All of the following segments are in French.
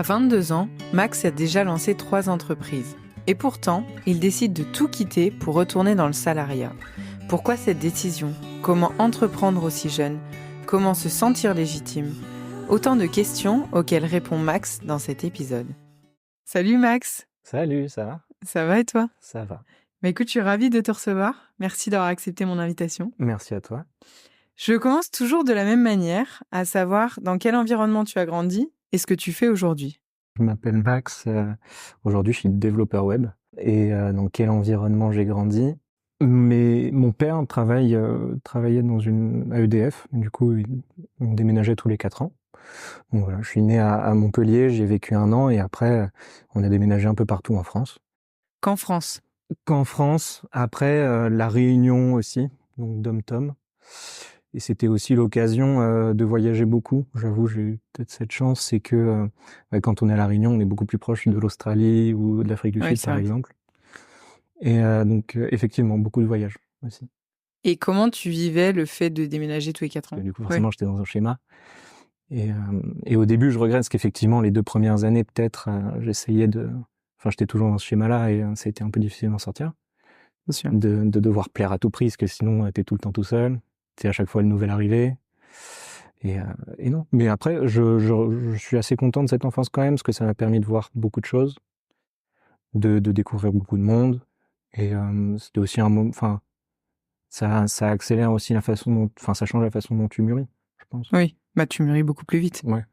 À 22 ans, Max a déjà lancé 3 entreprises. Et pourtant, il décide de tout quitter pour retourner dans le salariat. Pourquoi cette décision ? Comment entreprendre aussi jeune ? Comment se sentir légitime ? Autant de questions auxquelles répond Max dans cet épisode. Salut Max. Salut, ça va ? Ça va et toi ? Ça va. Écoute, je suis ravie de te recevoir. Merci d'avoir accepté mon invitation. Merci à toi. Je commence toujours de la même manière, à savoir dans quel environnement tu as grandi et ce que tu fais aujourd'hui. Je m'appelle Max. Aujourd'hui, je suis développeur web. Et dans quel environnement j'ai grandi ? Mais mon père travaillait à EDF. Du coup, il déménageait tous les 4 ans. Donc voilà, je suis né à Montpellier, j'y ai vécu 1 an et après, on a déménagé un peu partout en France. Qu'en France ? Qu'en France, après La Réunion aussi, donc Dom-Tom. Et c'était aussi l'occasion de voyager beaucoup. J'avoue, j'ai eu peut-être cette chance, c'est que quand on est à La Réunion, on est beaucoup plus proche de l'Australie ou de l'Afrique du Sud, par exemple. Et donc, effectivement, beaucoup de voyages aussi. Et comment tu vivais le fait de déménager tous les 4 ans ? Du coup, forcément, j'étais dans un schéma. Et au début, je regrette parce qu'effectivement, les 2 premières années, peut-être, j'essayais Enfin, j'étais toujours dans ce schéma-là et ça a été un peu difficile d'en sortir. Bien sûr. De devoir plaire à tout prix, parce que sinon, t'es tout le temps tout seul. T'es à chaque fois le nouvel arrivé. Et non. Mais après, je suis assez content de cette enfance quand même, parce que ça m'a permis de voir beaucoup de choses, de découvrir beaucoup de monde. Et c'était aussi un moment... Enfin, ça accélère aussi la façon dont... Enfin, ça change la façon dont tu mûris, je pense. Oui, bah tu mûris beaucoup plus vite. Ouais.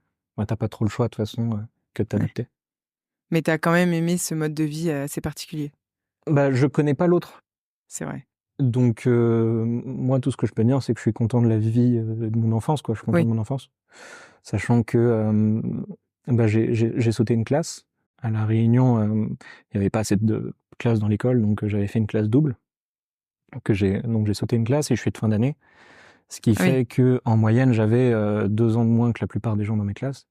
T'as pas trop le choix, de toute façon, que de t'adapter. Ouais. Mais t'as quand même aimé ce mode de vie assez particulier. Bah, je connais pas l'autre. C'est vrai. Donc, moi, tout ce que je peux dire, c'est que je suis content de la vie de mon enfance, quoi. Je suis content de mon enfance. Sachant que j'ai sauté une classe. À La Réunion, il n'y avait pas assez de classes dans l'école, donc j'avais fait une classe double. Donc j'ai sauté une classe et je suis de fin d'année. Ce qui fait que en moyenne, j'avais 2 ans de moins que la plupart des gens dans mes classes.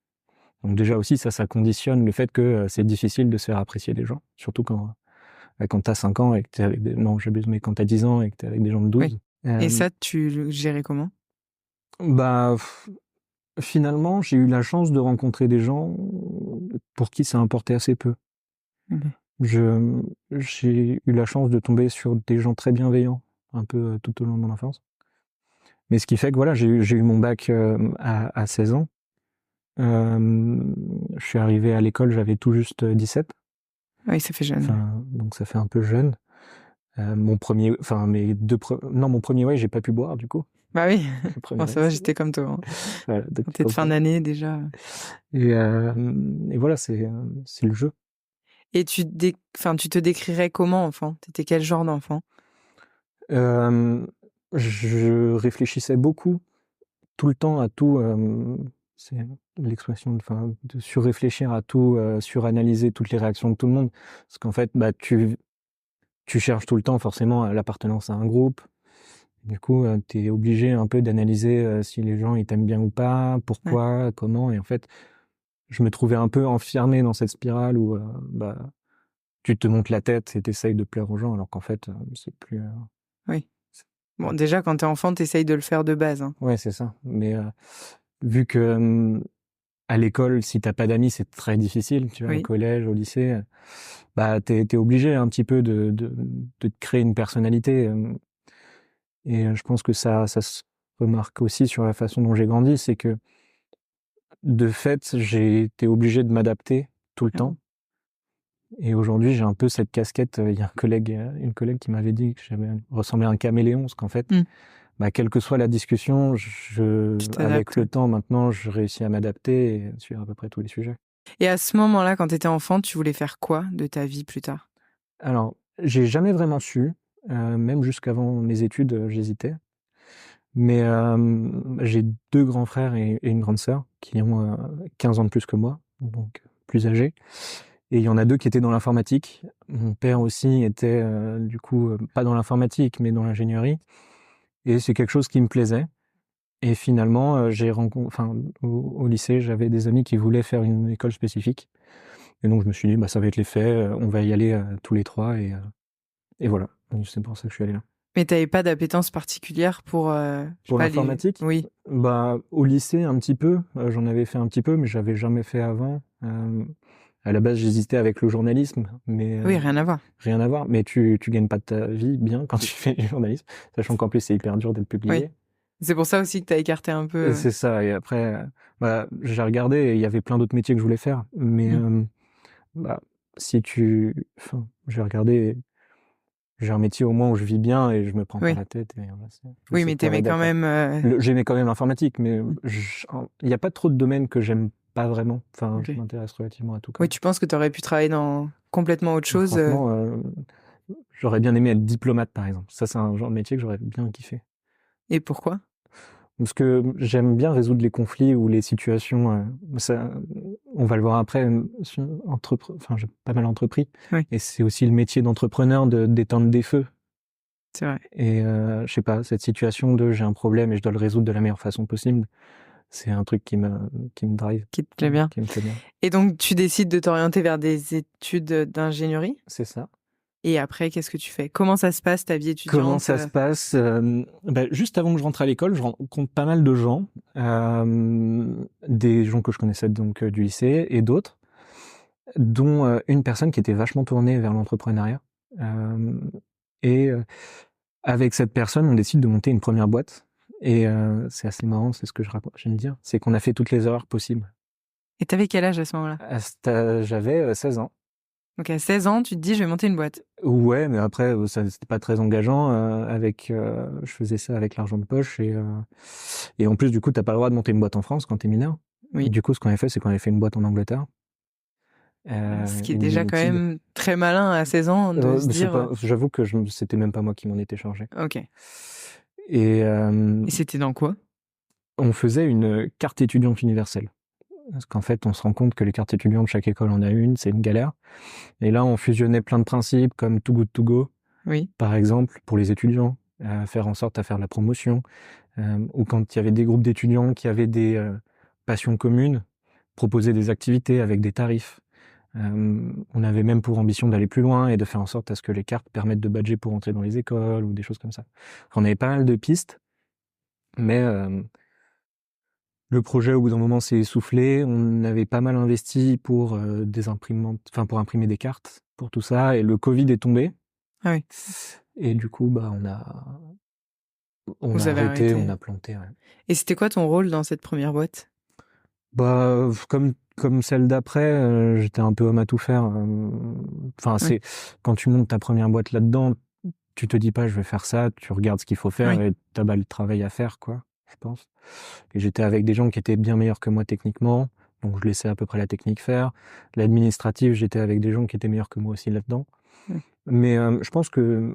Donc déjà aussi, ça conditionne le fait que c'est difficile de se faire apprécier des gens. Surtout quand t'as 5 ans et que t'es avec des... Non, j'abuse, mais quand t'as 10 ans et que t'es avec des gens de 12. Oui. Et ça, tu le gérais comment ? Finalement, j'ai eu la chance de rencontrer des gens pour qui ça importait assez peu. J'ai eu la chance de tomber sur des gens très bienveillants, un peu tout au long de mon enfance. Mais ce qui fait que voilà, j'ai eu mon bac à 16 ans. Je suis arrivé à l'école, j'avais tout juste 17. Oui, ça fait jeune. Donc ça fait un peu jeune. Mon premier, j'ai pas pu boire du coup. Bah oui, bon, ça va, j'étais comme toi. Hein. Voilà, t'es de fin d'année déjà. Et voilà, c'est le jeu. Et tu te décrirais comment, enfant ? T'étais quel genre d'enfant ? Je réfléchissais beaucoup, tout le temps à tout. C'est l'expression de surréfléchir à tout, suranalyser toutes les réactions de tout le monde. Parce qu'en fait, tu cherches tout le temps forcément l'appartenance à un groupe. Du coup, t'es obligé un peu d'analyser si les gens ils t'aiment bien ou pas, pourquoi, comment. Et en fait, je me trouvais un peu enfermé dans cette spirale où tu te montes la tête et t'essayes de plaire aux gens, alors qu'en fait, c'est plus... Oui. Bon, déjà, quand t'es enfant, t'essayes de le faire de base. Hein. Ouais, c'est ça. Mais vu que à l'école, si t'as pas d'amis, c'est très difficile. Tu vois, au collège, au lycée, t'es obligé un petit peu de te créer une personnalité. Et je pense que ça se remarque aussi sur la façon dont j'ai grandi, c'est que de fait, j'ai été obligé de m'adapter tout le temps. Et aujourd'hui, j'ai un peu cette casquette. Il y a une collègue qui m'avait dit que j'avais ressemblé à un caméléon, parce qu'en fait, quelle que soit la discussion, avec le temps, maintenant, je réussis à m'adapter et sur à peu près tous les sujets. Et à ce moment-là, quand tu étais enfant, tu voulais faire quoi de ta vie plus tard ? Alors, j'ai jamais vraiment su. Même jusqu'avant mes études, j'hésitais. Mais j'ai 2 grands frères et une grande sœur qui ont 15 ans de plus que moi, donc plus âgés. Et il y en a 2 qui étaient dans l'informatique. Mon père aussi était du coup pas dans l'informatique, mais dans l'ingénierie. Et c'est quelque chose qui me plaisait. Et finalement, au lycée, j'avais des amis qui voulaient faire une école spécifique. Et donc je me suis dit, ça va être les faits, on va y aller tous les 3. Et voilà, c'est pour ça que je suis allé là. Mais t'avais pas d'appétence particulière pour l'informatique ? Oui. Au lycée, un petit peu. J'en avais fait un petit peu, mais j'avais jamais fait avant. À la base, j'hésitais avec le journalisme, mais Oui, rien à voir. Rien à voir. Mais tu gagnes pas ta vie bien quand tu fais du journalisme, sachant qu'en plus c'est hyper dur d'être publié. Oui. C'est pour ça aussi que t'as écarté un peu. C'est ça. Et après, j'ai regardé et il y avait plein d'autres métiers que je voulais faire, mais bah, enfin, j'ai regardé. J'ai un métier au moins où je vis bien et je me prends pas la tête. Et voilà, oui, mais t'aimais quand même. J'aimais quand même l'informatique, mais il n'y a pas trop de domaines que j'aime pas vraiment. Enfin, je m'intéresse relativement à tout. Oui, tu penses que tu aurais pu travailler dans complètement autre chose. Franchement, j'aurais bien aimé être diplomate, par exemple. Ça, c'est un genre de métier que j'aurais bien kiffé. Et pourquoi? Parce que j'aime bien résoudre les conflits ou les situations. On va le voir après. Enfin, j'ai pas mal entrepris. Oui. Et c'est aussi le métier d'entrepreneur d'éteindre des feux. C'est vrai. Et je sais pas, cette situation de j'ai un problème et je dois le résoudre de la meilleure façon possible, c'est un truc qui me drive. Qui te plaît bien. Qui me plaît bien. Et donc, tu décides de t'orienter vers des études d'ingénierie? C'est ça. Et après, qu'est-ce que tu fais? Comment ça se passe, ta vie étudiante? Comment ça se passe? Juste avant que je rentre à l'école, je rencontre pas mal de gens, des gens que je connaissais donc du lycée et d'autres, dont une personne qui était vachement tournée vers l'entrepreneuriat. Avec cette personne, on décide de monter une première boîte. Et c'est assez marrant, c'est ce que j'aime dire, c'est qu'on a fait toutes les erreurs possibles. Et t'avais quel âge à ce moment-là? J'avais 16 ans. Donc à 16 ans, tu te dis, je vais monter une boîte. Ouais, mais après, ça c'était pas très engageant. Je faisais ça avec l'argent de poche et en plus, du coup, t'as pas le droit de monter une boîte en France quand t'es mineur. Oui. Du coup, ce qu'on avait fait, c'est qu'on avait fait une boîte en Angleterre. Ce qui est déjà quand même très malin à 16 ans de se dire. J'avoue que c'était même pas moi qui m'en étais chargé. Ok. Et c'était dans quoi? On faisait une carte étudiante universelle. Parce qu'en fait, on se rend compte que les cartes étudiantes, chaque école en a une, c'est une galère. Et là, on fusionnait plein de principes comme Too Good To Go, oui. Par exemple, pour les étudiants, faire en sorte à faire la promotion, ou quand il y avait des groupes d'étudiants qui avaient des passions communes, proposer des activités avec des tarifs. On avait même pour ambition d'aller plus loin et de faire en sorte à ce que les cartes permettent de badger pour entrer dans les écoles ou des choses comme ça. On avait pas mal de pistes, mais le projet, au bout d'un moment, s'est essoufflé. On avait pas mal investi pour des imprimantes, enfin pour imprimer des cartes, pour tout ça. Et le Covid est tombé. Ah oui. Et du coup, on a arrêté, on a planté. Ouais. Et c'était quoi ton rôle dans cette première boîte? Comme celle d'après, j'étais un peu homme à tout faire. Enfin, c'est quand tu montes ta première boîte là-dedans, tu te dis pas je vais faire ça, tu regardes ce qu'il faut faire et t'as le travail à faire, quoi. Je pense. Et j'étais avec des gens qui étaient bien meilleurs que moi techniquement, donc je laissais à peu près la technique faire. L'administratif, j'étais avec des gens qui étaient meilleurs que moi aussi là-dedans. Mais je pense que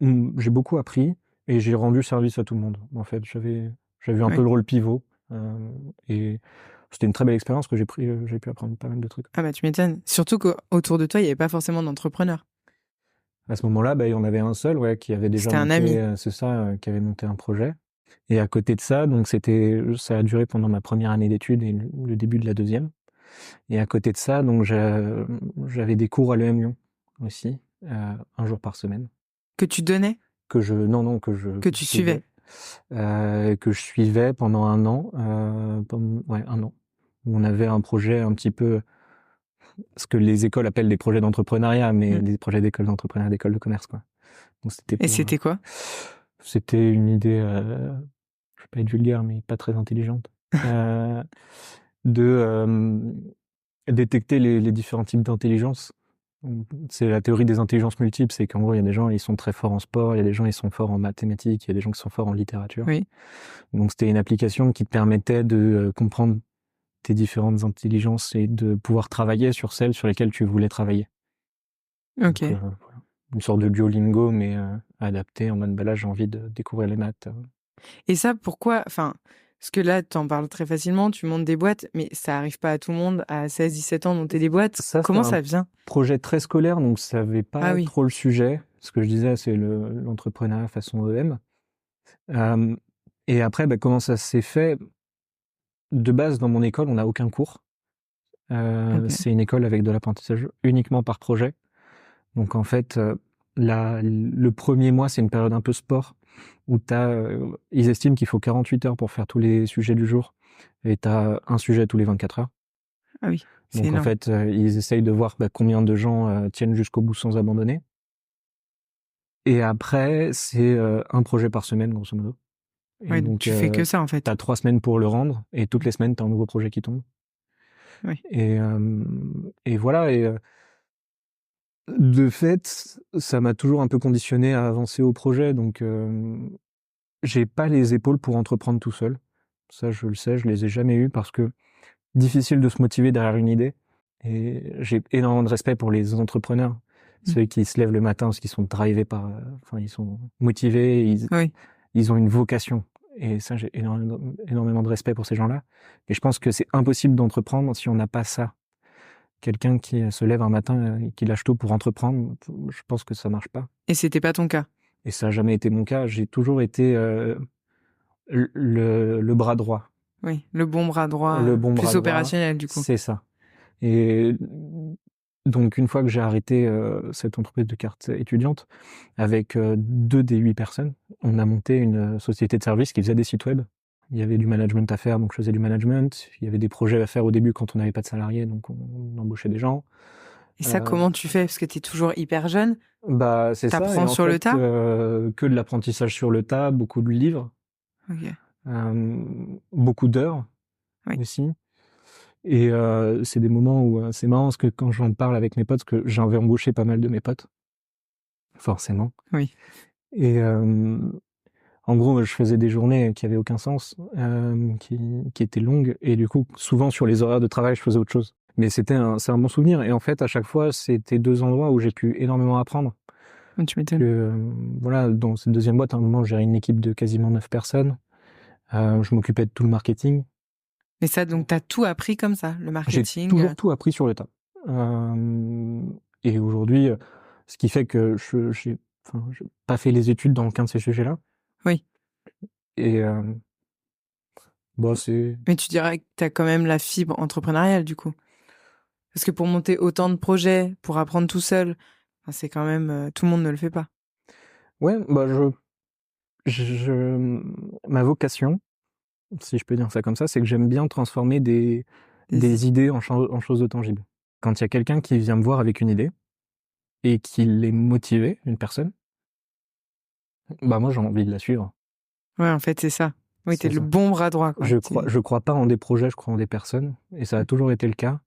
j'ai beaucoup appris et j'ai rendu service à tout le monde. En fait, j'avais un peu le rôle pivot et c'était une très belle expérience que j'ai pu apprendre pas mal de trucs. Ah bah tu m'étonnes. Surtout qu'autour de toi, il n'y avait pas forcément d'entrepreneurs. À ce moment-là, il y en avait un seul, qui avait déjà monté, un ami. C'est ça, qui avait monté un projet. Et à côté de ça, donc ça a duré pendant ma première année d'études et le début de la deuxième. Et à côté de ça, donc j'avais des cours à l'EM Lyon aussi, 1 jour par semaine. Que tu donnais? Que tu suivais. Que je suivais pendant 1 an, 1 an. Où on avait un projet un petit peu, ce que les écoles appellent des projets d'entrepreneuriat, mais des projets d'école d'entrepreneuriat, d'école de commerce, quoi. Donc, et c'était quoi? C'était une idée, je vais pas être vulgaire, mais pas très intelligente, de détecter les différents types d'intelligence. C'est la théorie des intelligences multiples, c'est qu'en gros, il y a des gens, ils sont très forts en sport, il y a des gens, ils sont forts en mathématiques, il y a des gens qui sont forts en littérature. Oui. Donc, c'était une application qui te permettait de comprendre tes différentes intelligences et de pouvoir travailler sur celles sur lesquelles tu voulais travailler. Ok. Donc, voilà. Une sorte de Duolingo, mais adapté en mode, là, j'ai envie de découvrir les maths. Et ça, pourquoi, parce que là, tu en parles très facilement, tu montes des boîtes, mais ça arrive pas à tout le monde à 16-17 ans de monter des boîtes. Comment ça vient? Projet très scolaire, donc ça savait pas trop le sujet. Ce que je disais, c'est l'entrepreneuriat façon EM. Et après, comment ça s'est fait? De base, dans mon école, on n'a aucun cours. C'est une école avec de l'apprentissage uniquement par projet. Donc en fait, le premier mois, c'est une période un peu sport où ils estiment qu'il faut 48 heures pour faire tous les sujets du jour et tu as un sujet tous les 24 heures. Ah oui. Donc en fait, ils essayent de voir combien de gens tiennent jusqu'au bout sans abandonner. Et après, c'est un projet par semaine, grosso modo. Et donc tu fais que ça, en fait. T'as 3 semaines pour le rendre, et toutes les semaines, t'as un nouveau projet qui tombe. Oui. Et voilà, de fait, ça m'a toujours un peu conditionné à avancer au projet, donc j'ai pas les épaules pour entreprendre tout seul. Ça, je le sais, je les ai jamais eues parce que difficile de se motiver derrière une idée. Et j'ai énormément de respect pour les entrepreneurs, ceux qui se lèvent le matin parce qu'ils sont drivés par, ils sont motivés, ils ont une vocation. Et ça, j'ai énormément de respect pour ces gens-là. Et je pense que c'est impossible d'entreprendre si on n'a pas ça. Quelqu'un qui se lève un matin et qui lâche tout pour entreprendre, je pense que ça marche pas. Et c'était pas ton cas? Et ça n'a jamais été mon cas. J'ai toujours été le bras droit. Oui, le bon bras droit, plus opérationnel du coup. C'est ça. Et donc une fois que j'ai arrêté cette entreprise de carte étudiante, avec 2 des 8 personnes, on a monté une société de service qui faisait des sites web. Il y avait du management à faire, donc je faisais du management. Il y avait des projets à faire au début quand on n'avait pas de salariés, donc on embauchait des gens. Et ça, comment tu fais? Parce que tu es toujours hyper jeune. C'est ça. T'apprends sur le tas? Que de l'apprentissage sur le tas, beaucoup de livres. Okay. Beaucoup d'heures aussi. Et c'est des moments où c'est marrant parce que quand j'en parle avec mes potes, parce que j'avais embauché pas mal de mes potes, forcément. Oui. Et en gros, je faisais des journées qui avaient aucun sens, qui étaient longues, et du coup, souvent sur les horaires de travail, je faisais autre chose. Mais c'est un bon souvenir. Et en fait, à chaque fois, c'était 2 endroits où j'ai pu énormément apprendre. Tu m'étonnes. Voilà, dans cette deuxième boîte, à un moment, j'ai une équipe de quasiment 9 personnes. Je m'occupais de tout le marketing. Et ça, donc, t'as tout appris comme ça, le marketing? J'ai toujours tout appris sur le tas. Et aujourd'hui, ce qui fait que j'ai pas fait les études dans aucun de ces sujets-là. Oui. Et c'est... Mais tu dirais que t'as quand même la fibre entrepreneuriale, du coup? Parce que pour monter autant de projets, pour apprendre tout seul, c'est quand même... tout le monde ne le fait pas. Ouais, ma vocation, si je peux dire ça comme ça, c'est que j'aime bien transformer des idées en choses de tangibles. Quand il y a quelqu'un qui vient me voir avec une idée et qu'il est motivé, une personne, moi j'ai envie de la suivre. Ouais, en fait, c'est ça. Oui, t'es le bon bras droit, quoi. Je crois pas en des projets, je crois en des personnes. Et ça a toujours été le cas.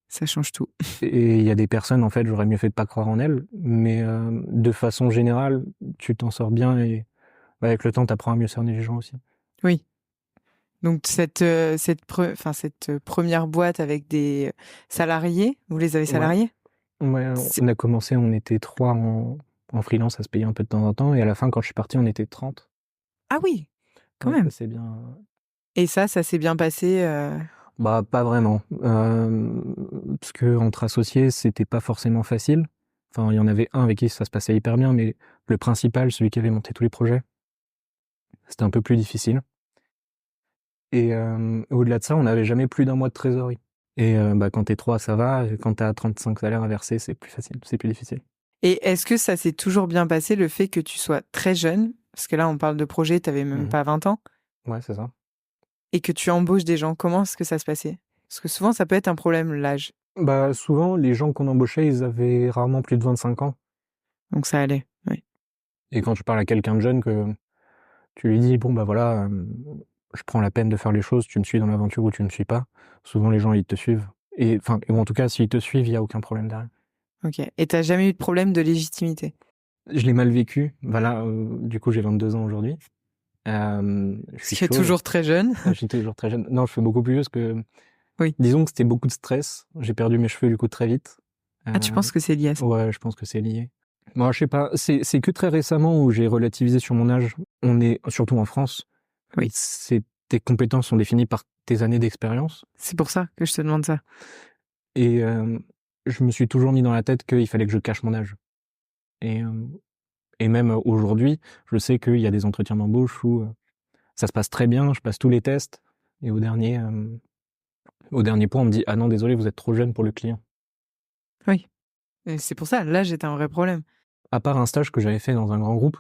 Ça change tout. Et il y a des personnes, en fait, j'aurais mieux fait de pas croire en elles. Mais de façon générale, tu t'en sors bien et avec le temps, t'apprends à mieux cerner les gens aussi. Oui. Donc cette première boîte avec des salariés, vous les avez salariés? Ouais, on a commencé, on était 3 en freelance à se payer un peu de temps en temps. Et à la fin, quand je suis parti, on était 30. Ah oui, quand même. Ça, c'est bien. Et ça s'est bien passé Pas vraiment. Parce que entre associés, c'était pas forcément facile. Enfin, il y en avait un avec qui ça se passait hyper bien, mais le principal, celui qui avait monté tous les projets, c'était un peu plus difficile. Et au-delà de ça, on n'avait jamais plus d'un mois de trésorerie. Et quand t'es 3, ça va. Et quand t'as 35 salaires à verser, c'est plus facile, c'est plus difficile. Et est-ce que ça s'est toujours bien passé, le fait que tu sois très jeune? Parce que là, on parle de projet, t'avais même pas 20 ans. Ouais, c'est ça. Et que tu embauches des gens, comment est-ce que ça se passait? Parce que souvent, ça peut être un problème, l'âge. Souvent, les gens qu'on embauchait, ils avaient rarement plus de 25 ans. Donc ça allait, oui. Et quand tu parles à quelqu'un de jeune, que tu lui dis, je prends la peine de faire les choses, tu me suis dans l'aventure ou tu ne me suis pas, souvent les gens, ils te suivent. Ou en tout cas, s'ils te suivent, il n'y a aucun problème derrière. Ok. Et t'as jamais eu de problème de légitimité? Je l'ai mal vécu. Du coup, j'ai 22 ans aujourd'hui. Je suis toujours très jeune. Je suis toujours très jeune. Non, je fais beaucoup plus vieux parce que... Oui. Disons que c'était beaucoup de stress. J'ai perdu mes cheveux du coup très vite. Tu penses que c'est lié à ça? Ouais, je pense que c'est lié. Moi, je sais pas. C'est que très récemment où j'ai relativisé sur mon âge. On est surtout en France. Oui. Tes compétences sont définies par tes années d'expérience. C'est pour ça que je te demande ça. Et je me suis toujours mis dans la tête qu'il fallait que je cache mon âge. Et même aujourd'hui, je sais qu'il y a des entretiens d'embauche où ça se passe très bien, je passe tous les tests, et au dernier point, on me dit « Ah non, désolé, vous êtes trop jeune pour le client ». Oui, et c'est pour ça, l'âge est un vrai problème. À part un stage que j'avais fait dans un grand groupe,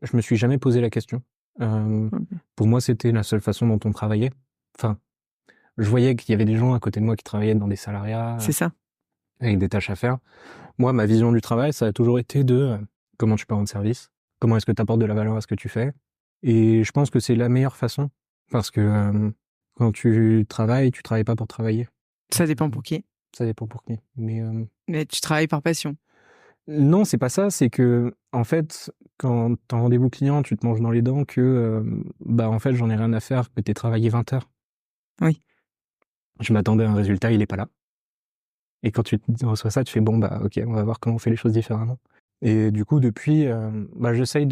je me suis jamais posé la question. Pour moi, c'était la seule façon dont on travaillait. Enfin, je voyais qu'il y avait des gens à côté de moi qui travaillaient dans des salariats, C'est ça. avec des tâches à faire. Moi, ma vision du travail, ça a toujours été de comment tu peux rendre service, comment est-ce que tu apportes de la valeur à ce que tu fais. Et je pense que c'est la meilleure façon, parce que quand tu travailles pas pour travailler. Ça dépend pour qui. Ça dépend pour qui. Mais tu travailles par passion. Non, c'est pas ça. C'est que, en fait, quand t'es en rendez-vous client, tu te manges dans les dents que, en fait, j'en ai rien à faire que t'aies travaillé 20 heures. Oui. Je m'attendais à un résultat, il est pas là. Et quand tu reçois ça, tu fais bon, ok, on va voir comment on fait les choses différemment. Et du coup, depuis, j'essaye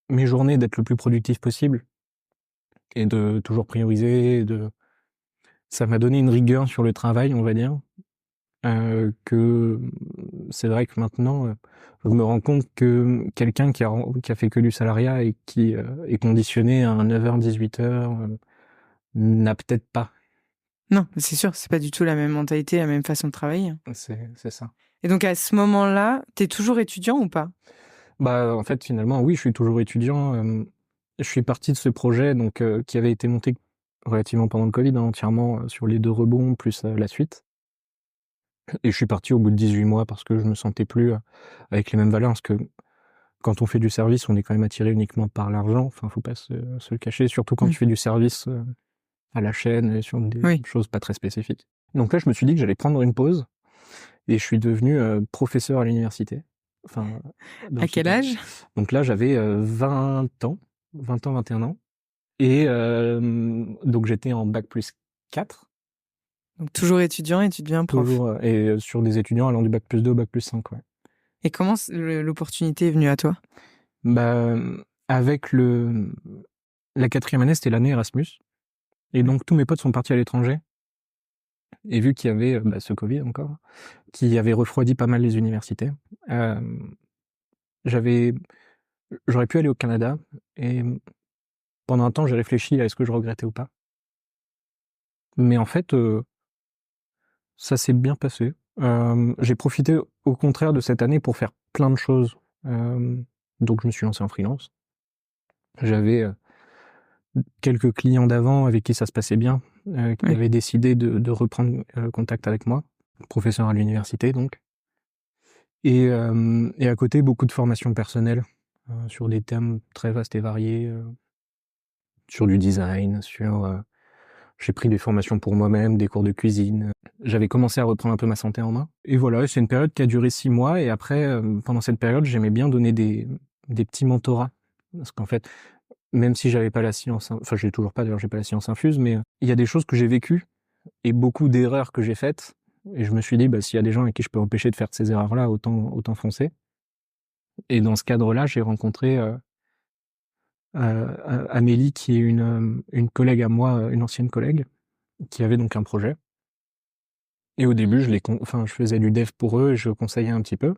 mes journées d'être le plus productif possible et de toujours prioriser. Ça m'a donné une rigueur sur le travail, on va dire, que c'est vrai que maintenant, je me rends compte que quelqu'un qui a fait que du salariat et qui est conditionné à un 9h, 18h, n'a peut-être pas. Non, c'est sûr, c'est pas du tout la même mentalité, la même façon de travailler. C'est ça. Et donc à ce moment-là, t'es toujours étudiant ou pas? En fait, finalement, oui, je suis toujours étudiant. Je suis parti de ce projet donc qui avait été monté relativement pendant le Covid, entièrement sur les 2 rebonds plus la suite. Et je suis parti au bout de 18 mois parce que je me sentais plus avec les mêmes valeurs. Parce que quand on fait du service, on est quand même attiré uniquement par l'argent. Enfin, faut pas se le cacher, surtout quand tu fais du service à la chaîne et sur des choses pas très spécifiques. Donc là, je me suis dit que j'allais prendre une pause et je suis devenu professeur à l'université. Enfin, à quel âge? Donc là, j'avais 20 ans, 21 ans. Et donc j'étais en bac plus 4. Donc toujours étudiant et tu deviens prof. Toujours, et sur des étudiants allant du bac plus 2 au bac plus 5, ouais. Et comment l'opportunité est venue à toi? Avec la 4e année, c'était l'année Erasmus. Et donc tous mes potes sont partis à l'étranger. Et vu qu'il y avait ce Covid encore, qui avait refroidi pas mal les universités, j'aurais pu aller au Canada. Et pendant un temps, j'ai réfléchi à est-ce que je regrettais ou pas. Mais en fait, ça s'est bien passé. J'ai profité au contraire de cette année pour faire plein de choses. Donc je me suis lancé en freelance. J'avais quelques clients d'avant avec qui ça se passait bien, qui avaient décidé de reprendre contact avec moi, professeur à l'université donc. Et à côté, beaucoup de formations personnelles sur des thèmes très vastes et variés, sur du design, j'ai pris des formations pour moi-même, des cours de cuisine. J'avais commencé à reprendre un peu ma santé en main. Et voilà, c'est une période qui a duré 6 mois. Et après, pendant cette période, j'aimais bien donner des petits mentorats. Parce qu'en fait, même si j'avais pas la science, enfin, j'ai toujours pas, d'ailleurs, j'ai pas la science infuse, mais il y a des choses que j'ai vécues et beaucoup d'erreurs que j'ai faites. Et je me suis dit, s'il y a des gens avec qui je peux empêcher de faire ces erreurs-là, autant foncer. Et dans ce cadre-là, j'ai rencontré Amélie, qui est une collègue à moi, une ancienne collègue, qui avait donc un projet. Et au début, je faisais du dev pour eux et je conseillais un petit peu.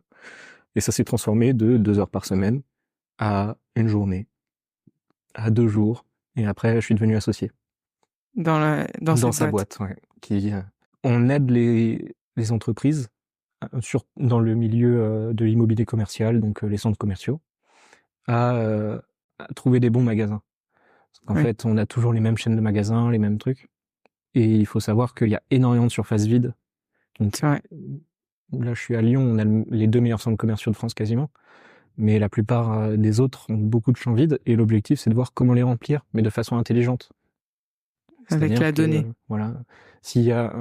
Et ça s'est transformé de 2 heures par semaine à une journée, à 2 jours. Et après, je suis devenu associé. Dans Dans cette sa boîte, ouais. On aide les entreprises dans le milieu de l'immobilier commercial, donc les centres commerciaux, à trouver des bons magasins. Parce qu'en fait, on a toujours les mêmes chaînes de magasins, les mêmes trucs. Et il faut savoir qu'il y a énormément de surfaces vides. Donc, C'est vrai. là, je suis à Lyon, on a les 2 meilleurs centres commerciaux de France quasiment. Mais la plupart des autres ont beaucoup de champs vides. Et l'objectif, c'est de voir comment les remplir, mais de façon intelligente. Avec la donnée. Voilà. S'il y a,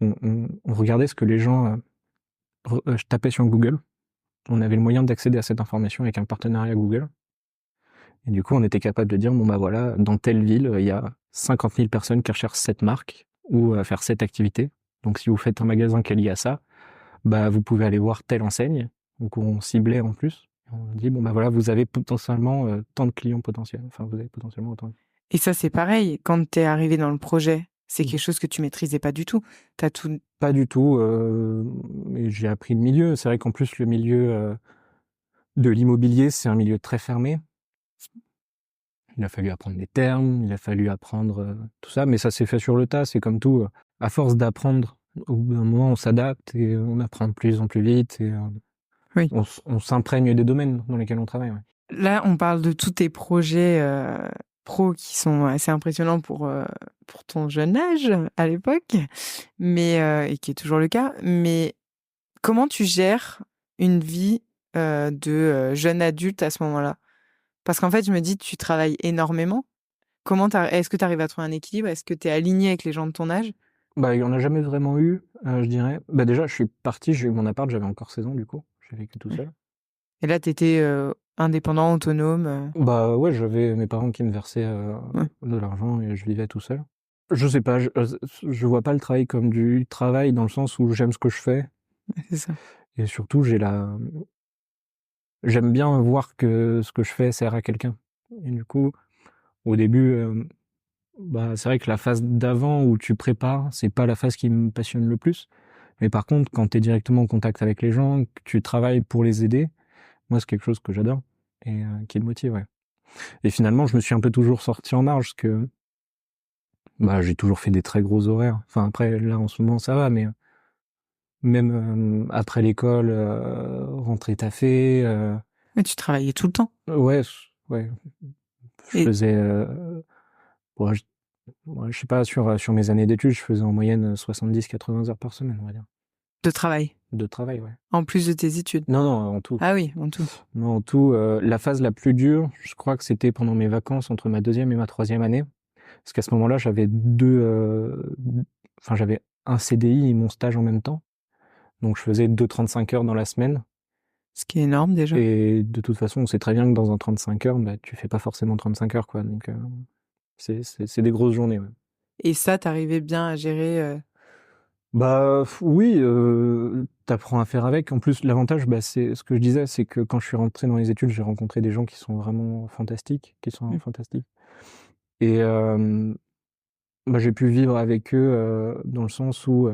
on regardait ce que les gens je tapais sur Google. On avait le moyen d'accéder à cette information avec un partenariat Google. Et du coup, on était capable de dire, voilà, dans telle ville, il y a 50 000 personnes qui recherchent cette marque ou à faire cette activité. Donc, si vous faites un magasin qui est lié à ça, vous pouvez aller voir telle enseigne. Donc, on ciblait en plus. On dit, voilà, vous avez potentiellement tant de clients potentiels. Enfin, vous avez potentiellement autant. Et ça, c'est pareil. Quand t'es arrivé dans le projet, c'est quelque chose que tu maîtrisais pas du tout. Pas du tout. Mais j'ai appris le milieu. C'est vrai qu'en plus, le milieu de l'immobilier, c'est un milieu très fermé. Il a fallu apprendre des termes, il a fallu apprendre tout ça, mais ça s'est fait sur le tas. C'est comme tout. À force d'apprendre, au bout d'un moment, on s'adapte et on apprend de plus en plus vite. Et on s'imprègne des domaines dans lesquels on travaille. Ouais. Là, on parle de tous tes projets pro qui sont assez impressionnants pour ton jeune âge à l'époque, et qui est toujours le cas. Mais comment tu gères une vie de jeune adulte à ce moment-là? Parce qu'en fait, je me dis, tu travailles énormément. Est-ce que tu arrives à trouver un équilibre? Est-ce que tu es aligné avec les gens de ton âge? Bah, il y en a jamais vraiment eu, je dirais. Bah, déjà, je suis parti, j'ai eu mon appart, j'avais encore 16 ans, du coup. J'ai vécu tout seul. Et là, tu étais indépendant, autonome. Bah, ouais, j'avais mes parents qui me versaient de l'argent et je vivais tout seul. Je sais pas, je vois pas le travail comme du travail dans le sens où j'aime ce que je fais. C'est ça. Et surtout, j'aime bien voir que ce que je fais sert à quelqu'un. Et du coup, au début, bah, c'est vrai que la phase d'avant où tu prépares, c'est pas la phase qui me passionne le plus. Mais par contre, quand tu es directement en contact avec les gens, que tu travailles pour les aider, moi, c'est quelque chose que j'adore et qui me motive, ouais. Et finalement, je me suis un peu toujours sorti en marge parce que bah, j'ai toujours fait des très gros horaires. Enfin, après, là, en ce moment, ça va, mais même après l'école, rentrer taffer. Mais tu travaillais tout le temps. Ouais, ouais. Je Et faisais. Ouais, je sais pas, sur mes années d'études, je faisais en moyenne 70-80 heures par semaine, on va dire. de travail, De travail, ouais. en plus de tes études. Non, non, en tout. Ah oui, en tout. Non, en tout, la phase la plus dure, je crois que c'était pendant mes vacances entre ma deuxième et ma troisième année. Parce qu'à ce moment-là, j'avais un CDI et mon stage en même temps. Donc je faisais 35 heures dans la semaine. Ce qui est énorme déjà. Et de toute façon, on sait très bien que dans un 35 heures, bah, tu fais pas forcément 35 heures, quoi. Donc c'est des grosses journées, ouais. Et ça, t'arrivais bien à gérer. Bah oui, t'apprends à faire avec. En plus, l'avantage, bah, c'est ce que je disais, c'est que quand je suis rentré dans les études, j'ai rencontré des gens qui sont vraiment fantastiques, fantastiques. Et bah, j'ai pu vivre avec eux dans le sens où,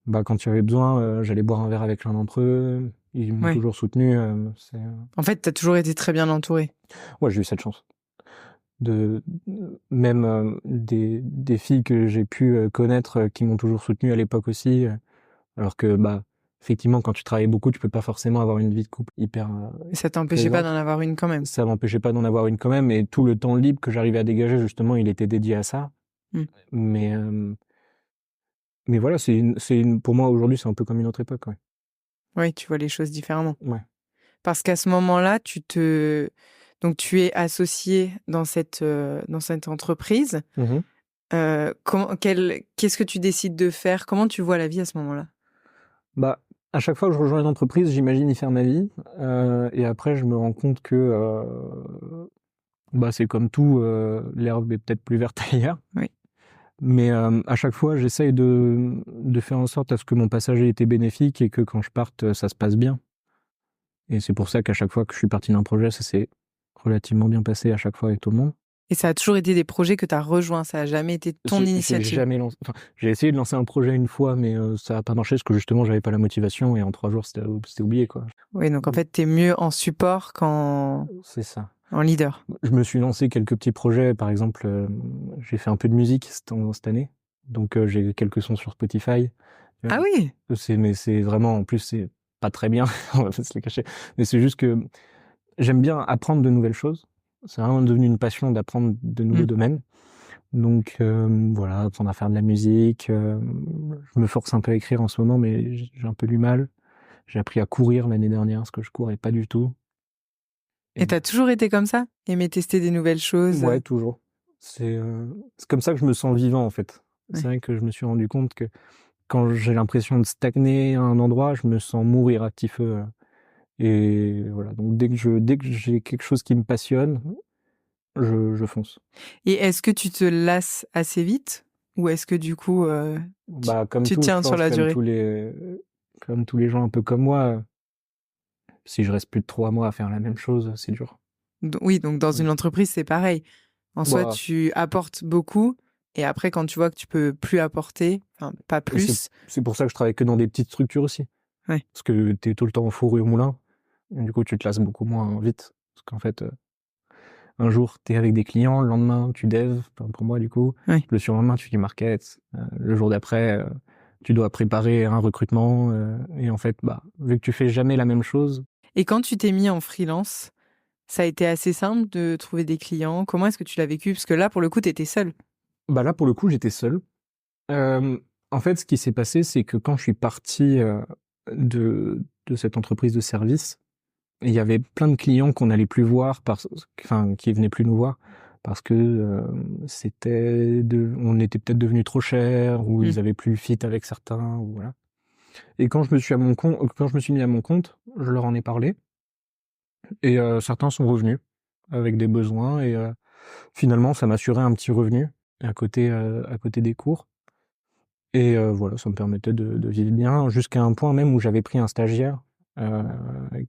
bah, quand il y avait besoin, j'allais boire un verre avec l'un d'entre eux. Ils m'ont Ouais. toujours soutenu. En fait, t'as toujours été très bien entouré. Ouais, j'ai eu cette chance. Même des filles que j'ai pu connaître qui m'ont toujours soutenu à l'époque aussi. Alors que, bah, effectivement, quand tu travailles beaucoup, tu peux pas forcément avoir une vie de couple hyper Et ça t'empêchait pas présente. d'en avoir une quand même. Ça m'empêchait pas d'en avoir une quand même. Et tout le temps libre que j'arrivais à dégager, justement, il était dédié à ça. Mm. Mais voilà, pour moi, aujourd'hui, c'est un peu comme une autre époque, ouais. Oui, tu vois les choses différemment. Ouais. Parce qu'à ce moment-là, donc tu es associé dans cette entreprise. Mhm. Qu'est-ce que tu décides de faire? Comment tu vois la vie à ce moment-là? Bah, à chaque fois que je rejoins une entreprise, j'imagine y faire ma vie. Et après, je me rends compte que bah, c'est comme tout, l'herbe est peut-être plus verte ailleurs. Oui. Mais à chaque fois, j'essaye de faire en sorte à ce que mon passage ait été bénéfique et que quand je parte, ça se passe bien. Et c'est pour ça qu'à chaque fois que je suis parti d'un projet, ça s'est relativement bien passé à chaque fois avec tout le monde. Et ça a toujours été des projets que tu as rejoints, ça a jamais été ton initiative. J'ai essayé de lancer un projet une fois, mais ça n'a pas marché parce que justement, j'avais pas la motivation et en 3 jours, c'était oublié, quoi. Oui, donc en fait, tu es mieux en support qu'en C'est ça. en leader. Je me suis lancé quelques petits projets. Par exemple, j'ai fait un peu de musique cette année. Donc, j'ai quelques sons sur Spotify. Ah oui! Mais c'est vraiment, en plus, c'est pas très bien. On va pas se le cacher. Mais c'est juste que j'aime bien apprendre de nouvelles choses. C'est vraiment devenu une passion d'apprendre de nouveaux domaines. Donc, voilà, apprendre à faire de la musique. Je me force un peu à écrire en ce moment, mais j'ai un peu du mal. J'ai appris à courir l'année dernière, parce que je courais pas du tout. Et t'as toujours été comme ça? Aimer tester des nouvelles choses? Ouais, toujours. C'est comme ça que je me sens vivant, en fait. Ouais. C'est vrai que je me suis rendu compte que quand j'ai l'impression de stagner à un endroit, je me sens mourir à petit feu. Et voilà, donc dès que j'ai quelque chose qui me passionne, je fonce. Et est-ce que tu te lasses assez vite? Ou est-ce que du coup, Bah, comme tu tout, je tiens sur pense, la durée? comme tous les gens un peu comme moi, si je reste plus de 3 mois à faire la même chose, c'est dur. Oui, donc dans Ouais. une entreprise, c'est pareil. En soi, Bah, tu apportes beaucoup, et après, quand tu vois que tu peux plus apporter, enfin, pas plus. c'est pour ça que je travaille que dans des petites structures aussi. Ouais. Parce que t'es tout le temps au four et au moulin. Et du coup, tu te lasses beaucoup moins vite. Parce qu'en fait, un jour, t'es avec des clients, le lendemain, tu dev, pour moi, du coup. Oui. Le surlendemain, tu fais market. Le jour d'après, tu dois préparer un recrutement. Et en fait, bah, vu que tu fais jamais la même chose. Et quand tu t'es mis en freelance, Ça a été assez simple de trouver des clients? Comment est-ce que tu l'as vécu? Parce que là, pour le coup, tu étais seule. Bah là, pour le coup, j'étais seul. En fait, ce qui s'est passé, c'est que quand je suis parti de cette entreprise de service, il y avait plein de clients qu'on n'allait plus voir, qui venaient plus nous voir parce que on était peut-être devenus trop chers ou ils avaient plus le fit avec certains ou voilà. Et quand je me suis mis à mon compte, je leur en ai parlé et certains sont revenus avec des besoins et finalement ça m'assurait un petit revenu à côté des cours. Et voilà, ça me permettait de vivre bien, jusqu'à un point même où j'avais pris un stagiaire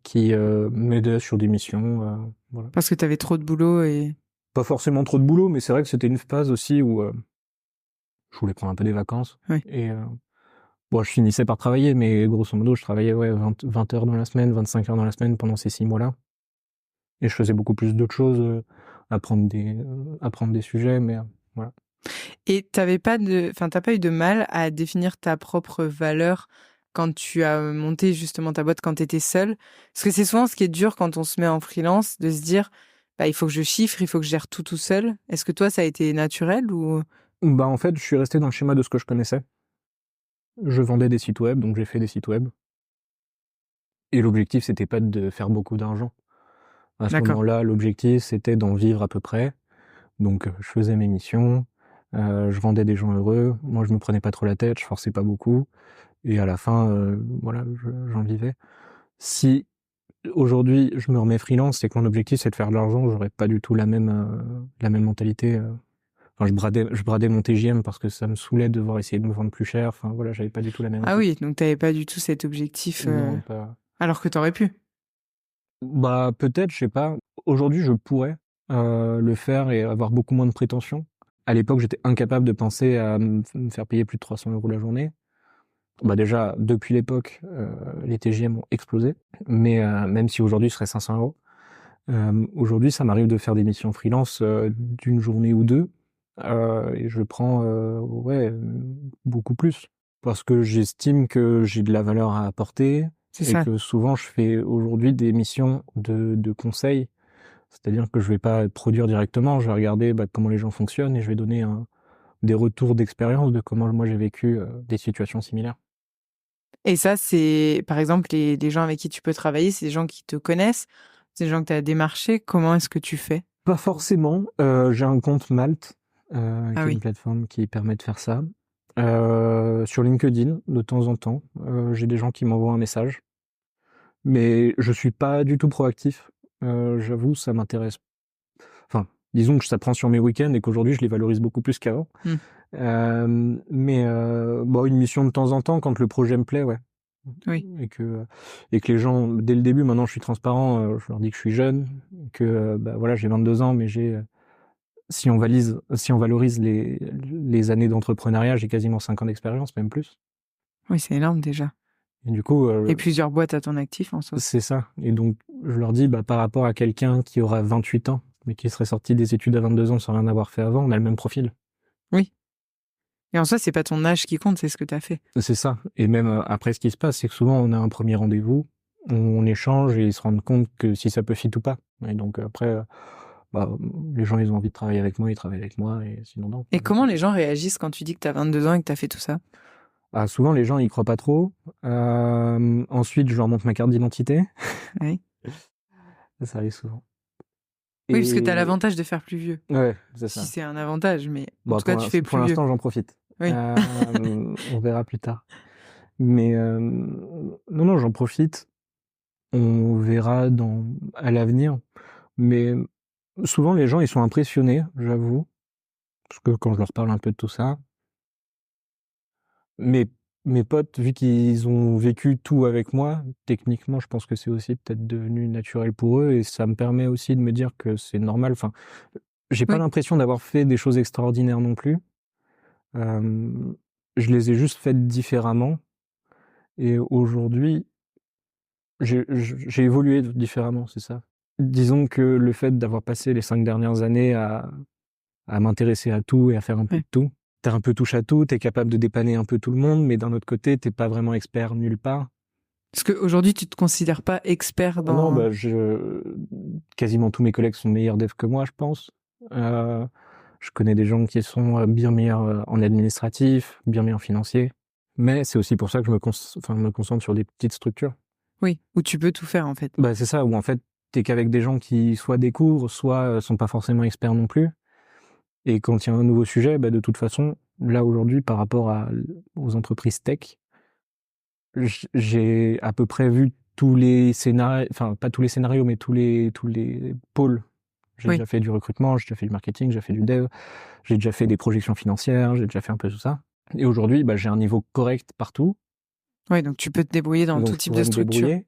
qui m'aidait sur des missions, voilà. Parce que tu avais trop de boulot et... Pas forcément trop de boulot, mais c'est vrai que c'était une phase aussi où je voulais prendre un peu des vacances. Oui. Et bon, je finissais par travailler, mais grosso modo, je travaillais 20 heures dans la semaine, 25 heures dans la semaine pendant ces 6 mois-là. Et je faisais beaucoup plus d'autres choses, apprendre des sujets, mais voilà. Et t'as pas eu de mal à définir ta propre valeur quand tu as monté justement ta boîte quand tu étais seule? Parce que c'est souvent ce qui est dur quand on se met en freelance, de se dire, bah, il faut que je chiffre, il faut que je gère tout seul. Est-ce que toi, ça a été naturel ou... Bah, en fait, je suis resté dans le schéma de ce que je connaissais. Je vendais des sites web, donc j'ai fait des sites web. Et l'objectif, c'était pas de faire beaucoup d'argent. À ce moment-là, l'objectif, c'était d'en vivre à peu près. Donc, je faisais mes missions, je rendais des gens heureux. Moi, je me prenais pas trop la tête, je forçais pas beaucoup. Et à la fin, voilà, j'en vivais. Si aujourd'hui, je me remets freelance, c'est que mon objectif, c'est de faire de l'argent, j'aurais pas du tout la même mentalité. Enfin, je bradais mon TJM parce que ça me saoulait de devoir essayer de me vendre plus cher. Enfin, voilà, j'avais pas du tout la même. Ah oui, donc t'avais pas du tout cet objectif, Non, pas... alors que t'aurais pu. Bah, peut-être, je sais pas. Aujourd'hui, je pourrais le faire et avoir beaucoup moins de prétentions. À l'époque, j'étais incapable de penser à me faire payer plus de 300 € la journée. Bah déjà, depuis l'époque, les TJM ont explosé. Mais même si aujourd'hui, ce serait 500 €, aujourd'hui, ça m'arrive de faire des missions freelance d'une journée ou deux. Et je prends beaucoup plus. Parce que j'estime que j'ai de la valeur à apporter. Et que souvent, je fais aujourd'hui des missions de conseil. C'est-à-dire que je vais pas produire directement, je vais regarder comment les gens fonctionnent et je vais donner des retours d'expérience de comment moi j'ai vécu des situations similaires. Et ça, c'est, par exemple, les gens avec qui tu peux travailler, c'est des gens qui te connaissent, c'est des gens que tu as démarchés. Comment est-ce que tu fais? Pas forcément. J'ai un compte Malte, qui est une plateforme qui permet de faire ça. Sur LinkedIn, de temps en temps, j'ai des gens qui m'envoient un message. Mais je suis pas du tout proactif. J'avoue, ça m'intéresse. Enfin, disons que ça prend sur mes week-ends et qu'aujourd'hui, je les valorise beaucoup plus qu'avant. Mais une mission de temps en temps, quand le projet me plaît, ouais. Oui. Et que les gens, dès le début, maintenant, je suis transparent, je leur dis que je suis jeune, que voilà, j'ai 22 ans, mais si on valorise les années d'entrepreneuriat, j'ai quasiment 5 ans d'expérience, même plus. Oui, c'est énorme déjà. Et du coup, et plusieurs boîtes à ton actif en soi. C'est ça. Et donc, je leur dis, par rapport à quelqu'un qui aura 28 ans, mais qui serait sorti des études à 22 ans sans rien avoir fait avant, on a le même profil. Oui. Et en soi, c'est pas ton âge qui compte, c'est ce que tu as fait. C'est ça. Et même après, ce qui se passe, c'est que souvent, on a un premier rendez-vous, on échange et ils se rendent compte que si ça peut fit ou pas. Et donc, après, les gens, ils ont envie de travailler avec moi, ils travaillent avec moi, et sinon, non. Et comment les gens réagissent quand tu dis que tu as 22 ans et que tu as fait tout ça? Souvent, les gens, ils croient pas trop. Ensuite, je leur montre ma carte d'identité. Oui. Ça arrive souvent. Oui, parce que tu as l'avantage de faire plus vieux. Ouais, c'est ça. Si c'est un avantage, mais en tout cas, tu fais plus vieux. Pour l'instant, j'en profite. Oui. On verra plus tard. Mais non, j'en profite. On verra à l'avenir. Mais souvent, les gens, ils sont impressionnés, j'avoue. Parce que quand je leur parle un peu de tout ça, mes potes, vu qu'ils ont vécu tout avec moi, techniquement, je pense que c'est aussi peut-être devenu naturel pour eux et ça me permet aussi de me dire que c'est normal. Enfin, j'ai pas l'impression d'avoir fait des choses extraordinaires non plus. Je les ai juste faites différemment. Et aujourd'hui, j'ai évolué différemment, c'est ça. Disons que le fait d'avoir passé les 5 dernières années à m'intéresser à tout et à faire un peu de tout, t'es un peu touche à tout, t'es capable de dépanner un peu tout le monde, mais d'un autre côté, t'es pas vraiment expert nulle part. Parce qu'aujourd'hui, tu te considères pas expert dans... Non, quasiment tous mes collègues sont meilleurs devs que moi, je pense. Je connais des gens qui sont bien meilleurs en administratif, bien meilleurs financier. Mais c'est aussi pour ça que je me concentre sur des petites structures. Oui, où tu peux tout faire, en fait. C'est ça, où en fait, t'es qu'avec des gens qui soit découvrent, soit sont pas forcément experts non plus. Et quand il y a un nouveau sujet, de toute façon, là aujourd'hui, par rapport aux entreprises tech, j'ai à peu près vu tous les scénarios, enfin pas tous les scénarios, mais tous les pôles. J'ai déjà fait du recrutement, j'ai déjà fait du marketing, j'ai déjà fait du dev, j'ai déjà fait des projections financières, j'ai déjà fait un peu tout ça. Et aujourd'hui, j'ai un niveau correct partout. Oui, donc tu peux te débrouiller dans tout type de structure.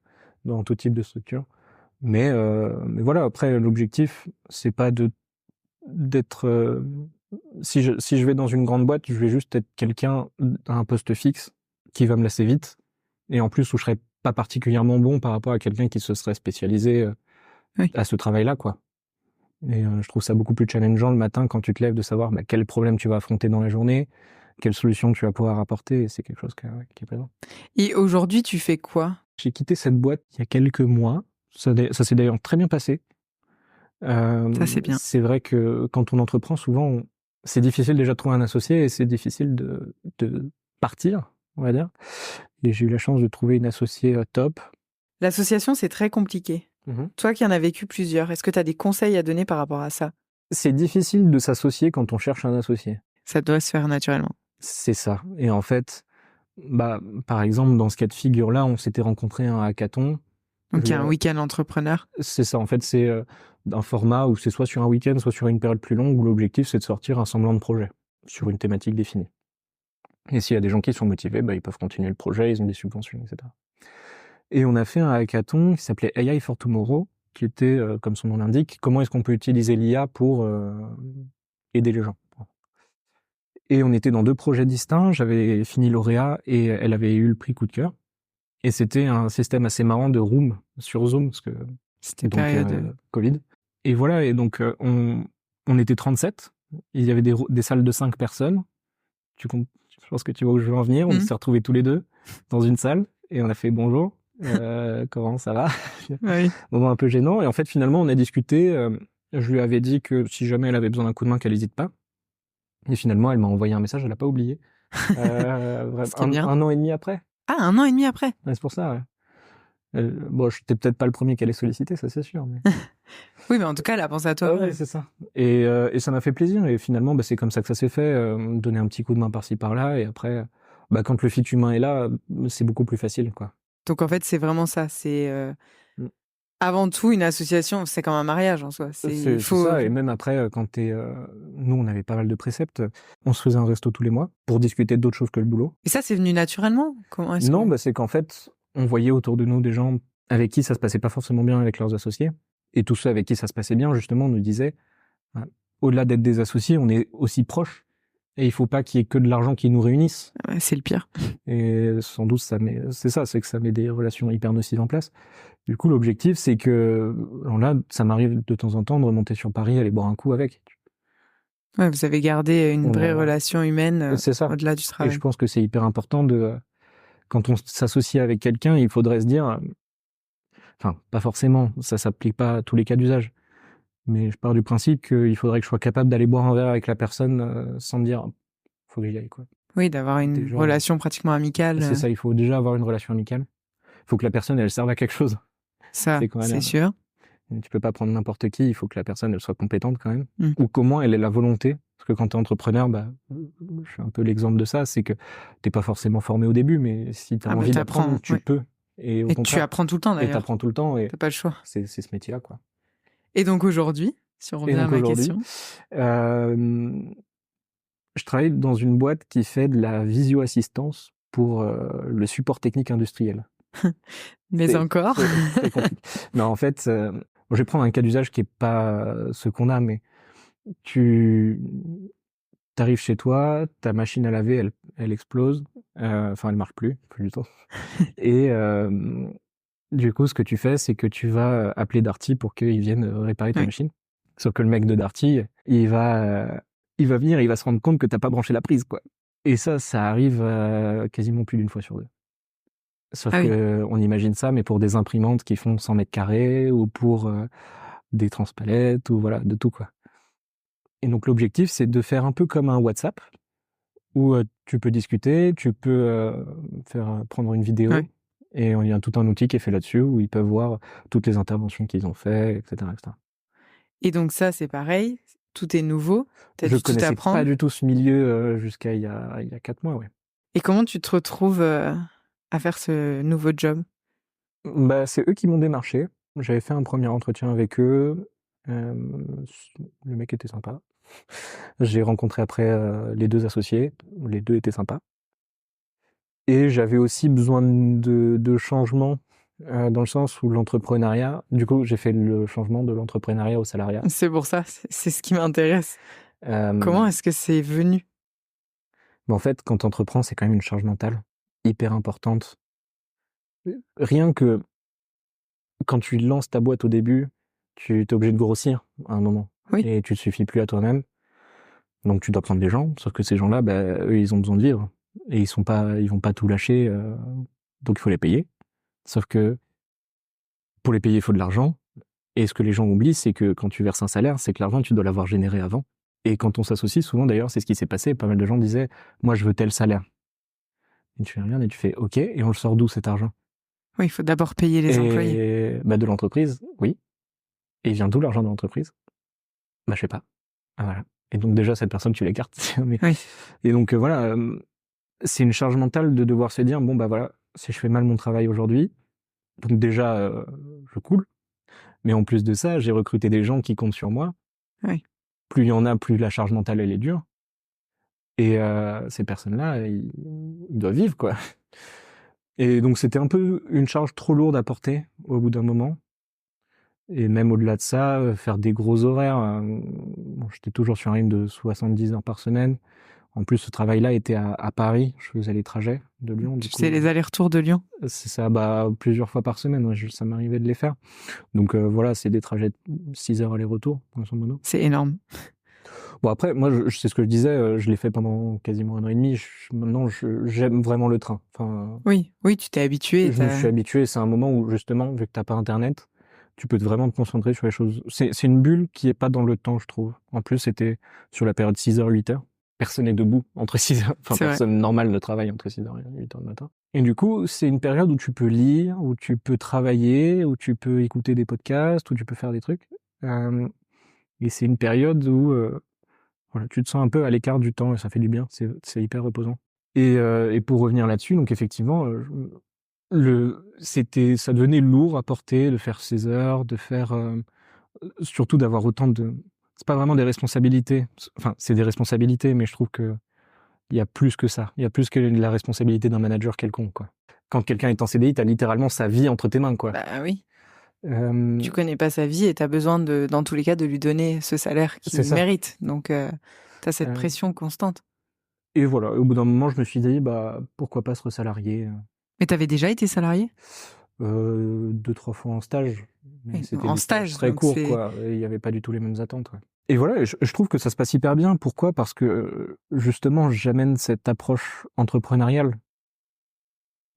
Dans tout type de structure. Mais voilà, après, l'objectif, c'est pas d'être... si je vais dans une grande boîte, je vais juste être quelqu'un à un poste fixe qui va me lasser vite. Et en plus, où je serais pas particulièrement bon par rapport à quelqu'un qui se serait spécialisé à ce travail-là, quoi. Et je trouve ça beaucoup plus challengeant le matin quand tu te lèves de savoir quel problème tu vas affronter dans la journée, quelle solution tu vas pouvoir apporter. Et c'est quelque chose qui est présent. Et aujourd'hui, tu fais quoi? J'ai quitté cette boîte il y a quelques mois. Ça s'est d'ailleurs très bien passé. Ça, c'est bien. C'est vrai que quand on entreprend, souvent, c'est difficile déjà de trouver un associé et c'est difficile de partir, on va dire. Et j'ai eu la chance de trouver une associée top. L'association, c'est très compliqué. Toi qui en as vécu plusieurs, est-ce que tu as des conseils à donner par rapport à ça? C'est difficile de s'associer quand on cherche un associé. Ça doit se faire naturellement. C'est ça. Et en fait, par exemple, dans ce cas de figure-là, on s'était rencontrés à un hackathon. Donc il y a un week-end entrepreneur. C'est ça. En fait, c'est un format où c'est soit sur un week-end, soit sur une période plus longue, où l'objectif, c'est de sortir un semblant de projet sur une thématique définie. Et s'il y a des gens qui sont motivés, ils peuvent continuer le projet, ils ont des subventions, etc. Et on a fait un hackathon qui s'appelait AI for Tomorrow, qui était, comme son nom l'indique, comment est-ce qu'on peut utiliser l'IA pour aider les gens. Et on était dans 2 projets distincts, j'avais fini lauréat et elle avait eu le prix coup de cœur. Et c'était un système assez marrant de room sur Zoom, parce que c'était donc période Covid. Et voilà, et donc on était 37, il y avait des salles de 5 personnes. Je pense que tu vois où je veux en venir. On s'est retrouvés tous les deux dans une salle et on a fait bonjour. Comment ça va? Oui. Moment un peu gênant. Et en fait, finalement, on a discuté. Je lui avais dit que si jamais elle avait besoin d'un coup de main, qu'elle n'hésite pas. Et finalement, elle m'a envoyé un message. Elle l'a pas oublié. Un an et demi après. Ah, 1 an et demi après. Ouais, c'est pour ça. Ouais. Je n'étais peut-être pas le premier qu'elle ait sollicité, ça c'est sûr. Mais... oui, mais en tout cas, elle a pensé à toi. Ouais, c'est ça. Et ça m'a fait plaisir. Et finalement, c'est comme ça que ça s'est fait. Donner un petit coup de main par-ci par-là. Et après, quand le fit humain est là, c'est beaucoup plus facile, quoi. Donc en fait, c'est vraiment ça. C'est avant tout une association. C'est comme un mariage en soi. C'est ça. Et même après, quand nous, on avait pas mal de préceptes. On se faisait un resto tous les mois pour discuter d'autres choses que le boulot. Et ça, c'est venu naturellement? Comment est-ce Non, c'est qu'en fait, on voyait autour de nous des gens avec qui ça se passait pas forcément bien avec leurs associés. Et tous ceux avec qui ça se passait bien, justement, nous disaient, au-delà d'être des associés, on est aussi proches. Et il faut pas qu'il y ait que de l'argent qui nous réunisse. Ouais, c'est le pire. Et sans doute, c'est que ça met des relations hyper nocives en place. Du coup, l'objectif, c'est que, alors là, ça m'arrive de temps en temps de remonter sur Paris, aller boire un coup avec. Ouais, vous avez gardé une vraie relation humaine au-delà du travail. Et je pense que c'est hyper important quand on s'associe avec quelqu'un, il faudrait se dire, enfin, pas forcément, ça s'applique pas à tous les cas d'usage. Mais je pars du principe qu'il faudrait que je sois capable d'aller boire un verre avec la personne sans me dire faut que j'y aille, quoi. Oui, d'avoir une relation pratiquement amicale. C'est ça, il faut déjà avoir une relation amicale. Il faut que la personne, elle serve à quelque chose. Ça, c'est sûr. Tu peux pas prendre n'importe qui, il faut que la personne, elle soit compétente quand même. Ou comment elle ait la volonté. Parce que quand tu es entrepreneur, je suis un peu l'exemple de ça, c'est que t'es pas forcément formé au début, mais si tu as envie d'apprendre, tu peux. Et tu apprends tout le temps, d'ailleurs. Et tu apprends tout le temps. T'as pas le choix. C'est ce métier-là, quoi. Et donc aujourd'hui, si on revient à ma question. Je travaille dans une boîte qui fait de la visio-assistance pour le support technique industriel. Mais encore. C'est compliqué. Non, en fait, je vais prendre un cas d'usage qui est pas ce qu'on a, mais tu arrives chez toi, ta machine à laver, elle explose, enfin elle marche plus du tout. Et du coup, ce que tu fais, c'est que tu vas appeler Darty pour qu'il vienne réparer ta machine. Sauf que le mec de Darty, il va venir, il va se rendre compte que t'as pas branché la prise, quoi. Et ça arrive quasiment plus d'une fois sur 2. Sauf que on imagine ça, mais pour des imprimantes qui font 100 mètres carrés ou pour des transpalettes ou voilà, de tout quoi. Et donc l'objectif, c'est de faire un peu comme un WhatsApp où tu peux discuter, tu peux prendre une vidéo et il y a tout un outil qui est fait là-dessus où ils peuvent voir toutes les interventions qu'ils ont fait, etc., etc. Et donc ça, c'est pareil, tout est nouveau. Je connaissais pas du tout ce milieu jusqu'à il y a 4 mois, ouais. Et comment tu te retrouves à faire ce nouveau job? Bah, c'est eux qui m'ont démarché. J'avais fait un premier entretien avec eux. Le mec était sympa. J'ai rencontré après les 2 associés. Les 2 étaient sympas. Et j'avais aussi besoin de changement dans le sens où l'entrepreneuriat... Du coup, j'ai fait le changement de l'entrepreneuriat au salariat. C'est pour ça, c'est ce qui m'intéresse. Comment est-ce que c'est venu? En fait, quand tu entreprends, c'est quand même une charge mentale hyper importante. Rien que quand tu lances ta boîte au début, tu es obligé de grossir à un moment. Oui. Et tu te suffis plus à toi-même. Donc tu dois prendre des gens, sauf que ces gens-là, eux, ils ont besoin de vivre. Et ils vont pas tout lâcher, donc il faut les payer. Sauf que pour les payer, il faut de l'argent. Et ce que les gens oublient, c'est que quand tu verses un salaire, c'est que l'argent, tu dois l'avoir généré avant. Et quand on s'associe, souvent d'ailleurs, c'est ce qui s'est passé, pas mal de gens disaient « moi je veux tel salaire ». Et tu regardes et tu fais « ok, et on le sort d'où cet argent ?» Oui, il faut d'abord payer les employés. De l'entreprise, oui. Et il vient d'où l'argent de l'entreprise? Je sais pas. Ah, voilà. Et donc déjà, cette personne, tu l'écartes. Mais... Oui. Et donc voilà, c'est une charge mentale de devoir se dire, bon voilà, si je fais mal mon travail aujourd'hui, donc déjà, je coule. Mais en plus de ça, j'ai recruté des gens qui comptent sur moi. Oui. Plus il y en a, plus la charge mentale, elle est dure. Et ces personnes-là, ils doivent vivre, quoi. Et donc c'était un peu une charge trop lourde à porter au bout d'un moment. Et même au-delà de ça, faire des gros horaires. J'étais toujours sur un rythme de 70 heures par semaine. En plus, ce travail-là était à Paris. Je faisais les trajets de Lyon. Tu faisais les allers-retours de Lyon? C'est ça, plusieurs fois par semaine. Ouais, ça m'arrivait de les faire. Donc voilà, c'est des trajets de 6 heures aller-retour, grosso modo. C'est énorme. Bon, après, moi, c'est ce que je disais, je l'ai fait pendant quasiment 1 an et demi. Maintenant, j'aime vraiment le train. Enfin, oui, tu t'es habitué. Je me suis habitué. C'est un moment où, justement, vu que t'as pas Internet, tu peux vraiment te concentrer sur les choses. C'est une bulle qui est pas dans le temps, je trouve. En plus, c'était sur la période 6h, 8h. Personne n'est debout entre 6h. Enfin, personne normale ne travaille entre 6h et 8h du matin. Et du coup, c'est une période où tu peux lire, où tu peux travailler, où tu peux écouter des podcasts, où tu peux faire des trucs. Et c'est une période où voilà, tu te sens un peu à l'écart du temps et ça fait du bien. C'est hyper reposant. Et pour revenir là-dessus, donc effectivement, ça devenait lourd à porter de faire 16 heures, de faire surtout d'avoir autant de... C'est pas vraiment des responsabilités. Enfin, c'est des responsabilités, mais je trouve que il y a plus que ça. Il y a plus que la responsabilité d'un manager quelconque, quoi. Quand quelqu'un est en CDI, t'as littéralement sa vie entre tes mains, quoi. Bah oui. Tu connais pas sa vie et t'as besoin dans tous les cas, de lui donner ce salaire qu'il mérite. Donc, t'as cette pression constante. Et voilà. Au bout d'un moment, je me suis dit, pourquoi pas se resalarier. Mais t'avais déjà été salarié? 2-3 fois en stage. Mais c'était en stage, très court, quoi. Il y avait pas du tout les mêmes attentes. Ouais. Et voilà, je trouve que ça se passe hyper bien. Pourquoi? Parce que justement, j'amène cette approche entrepreneuriale.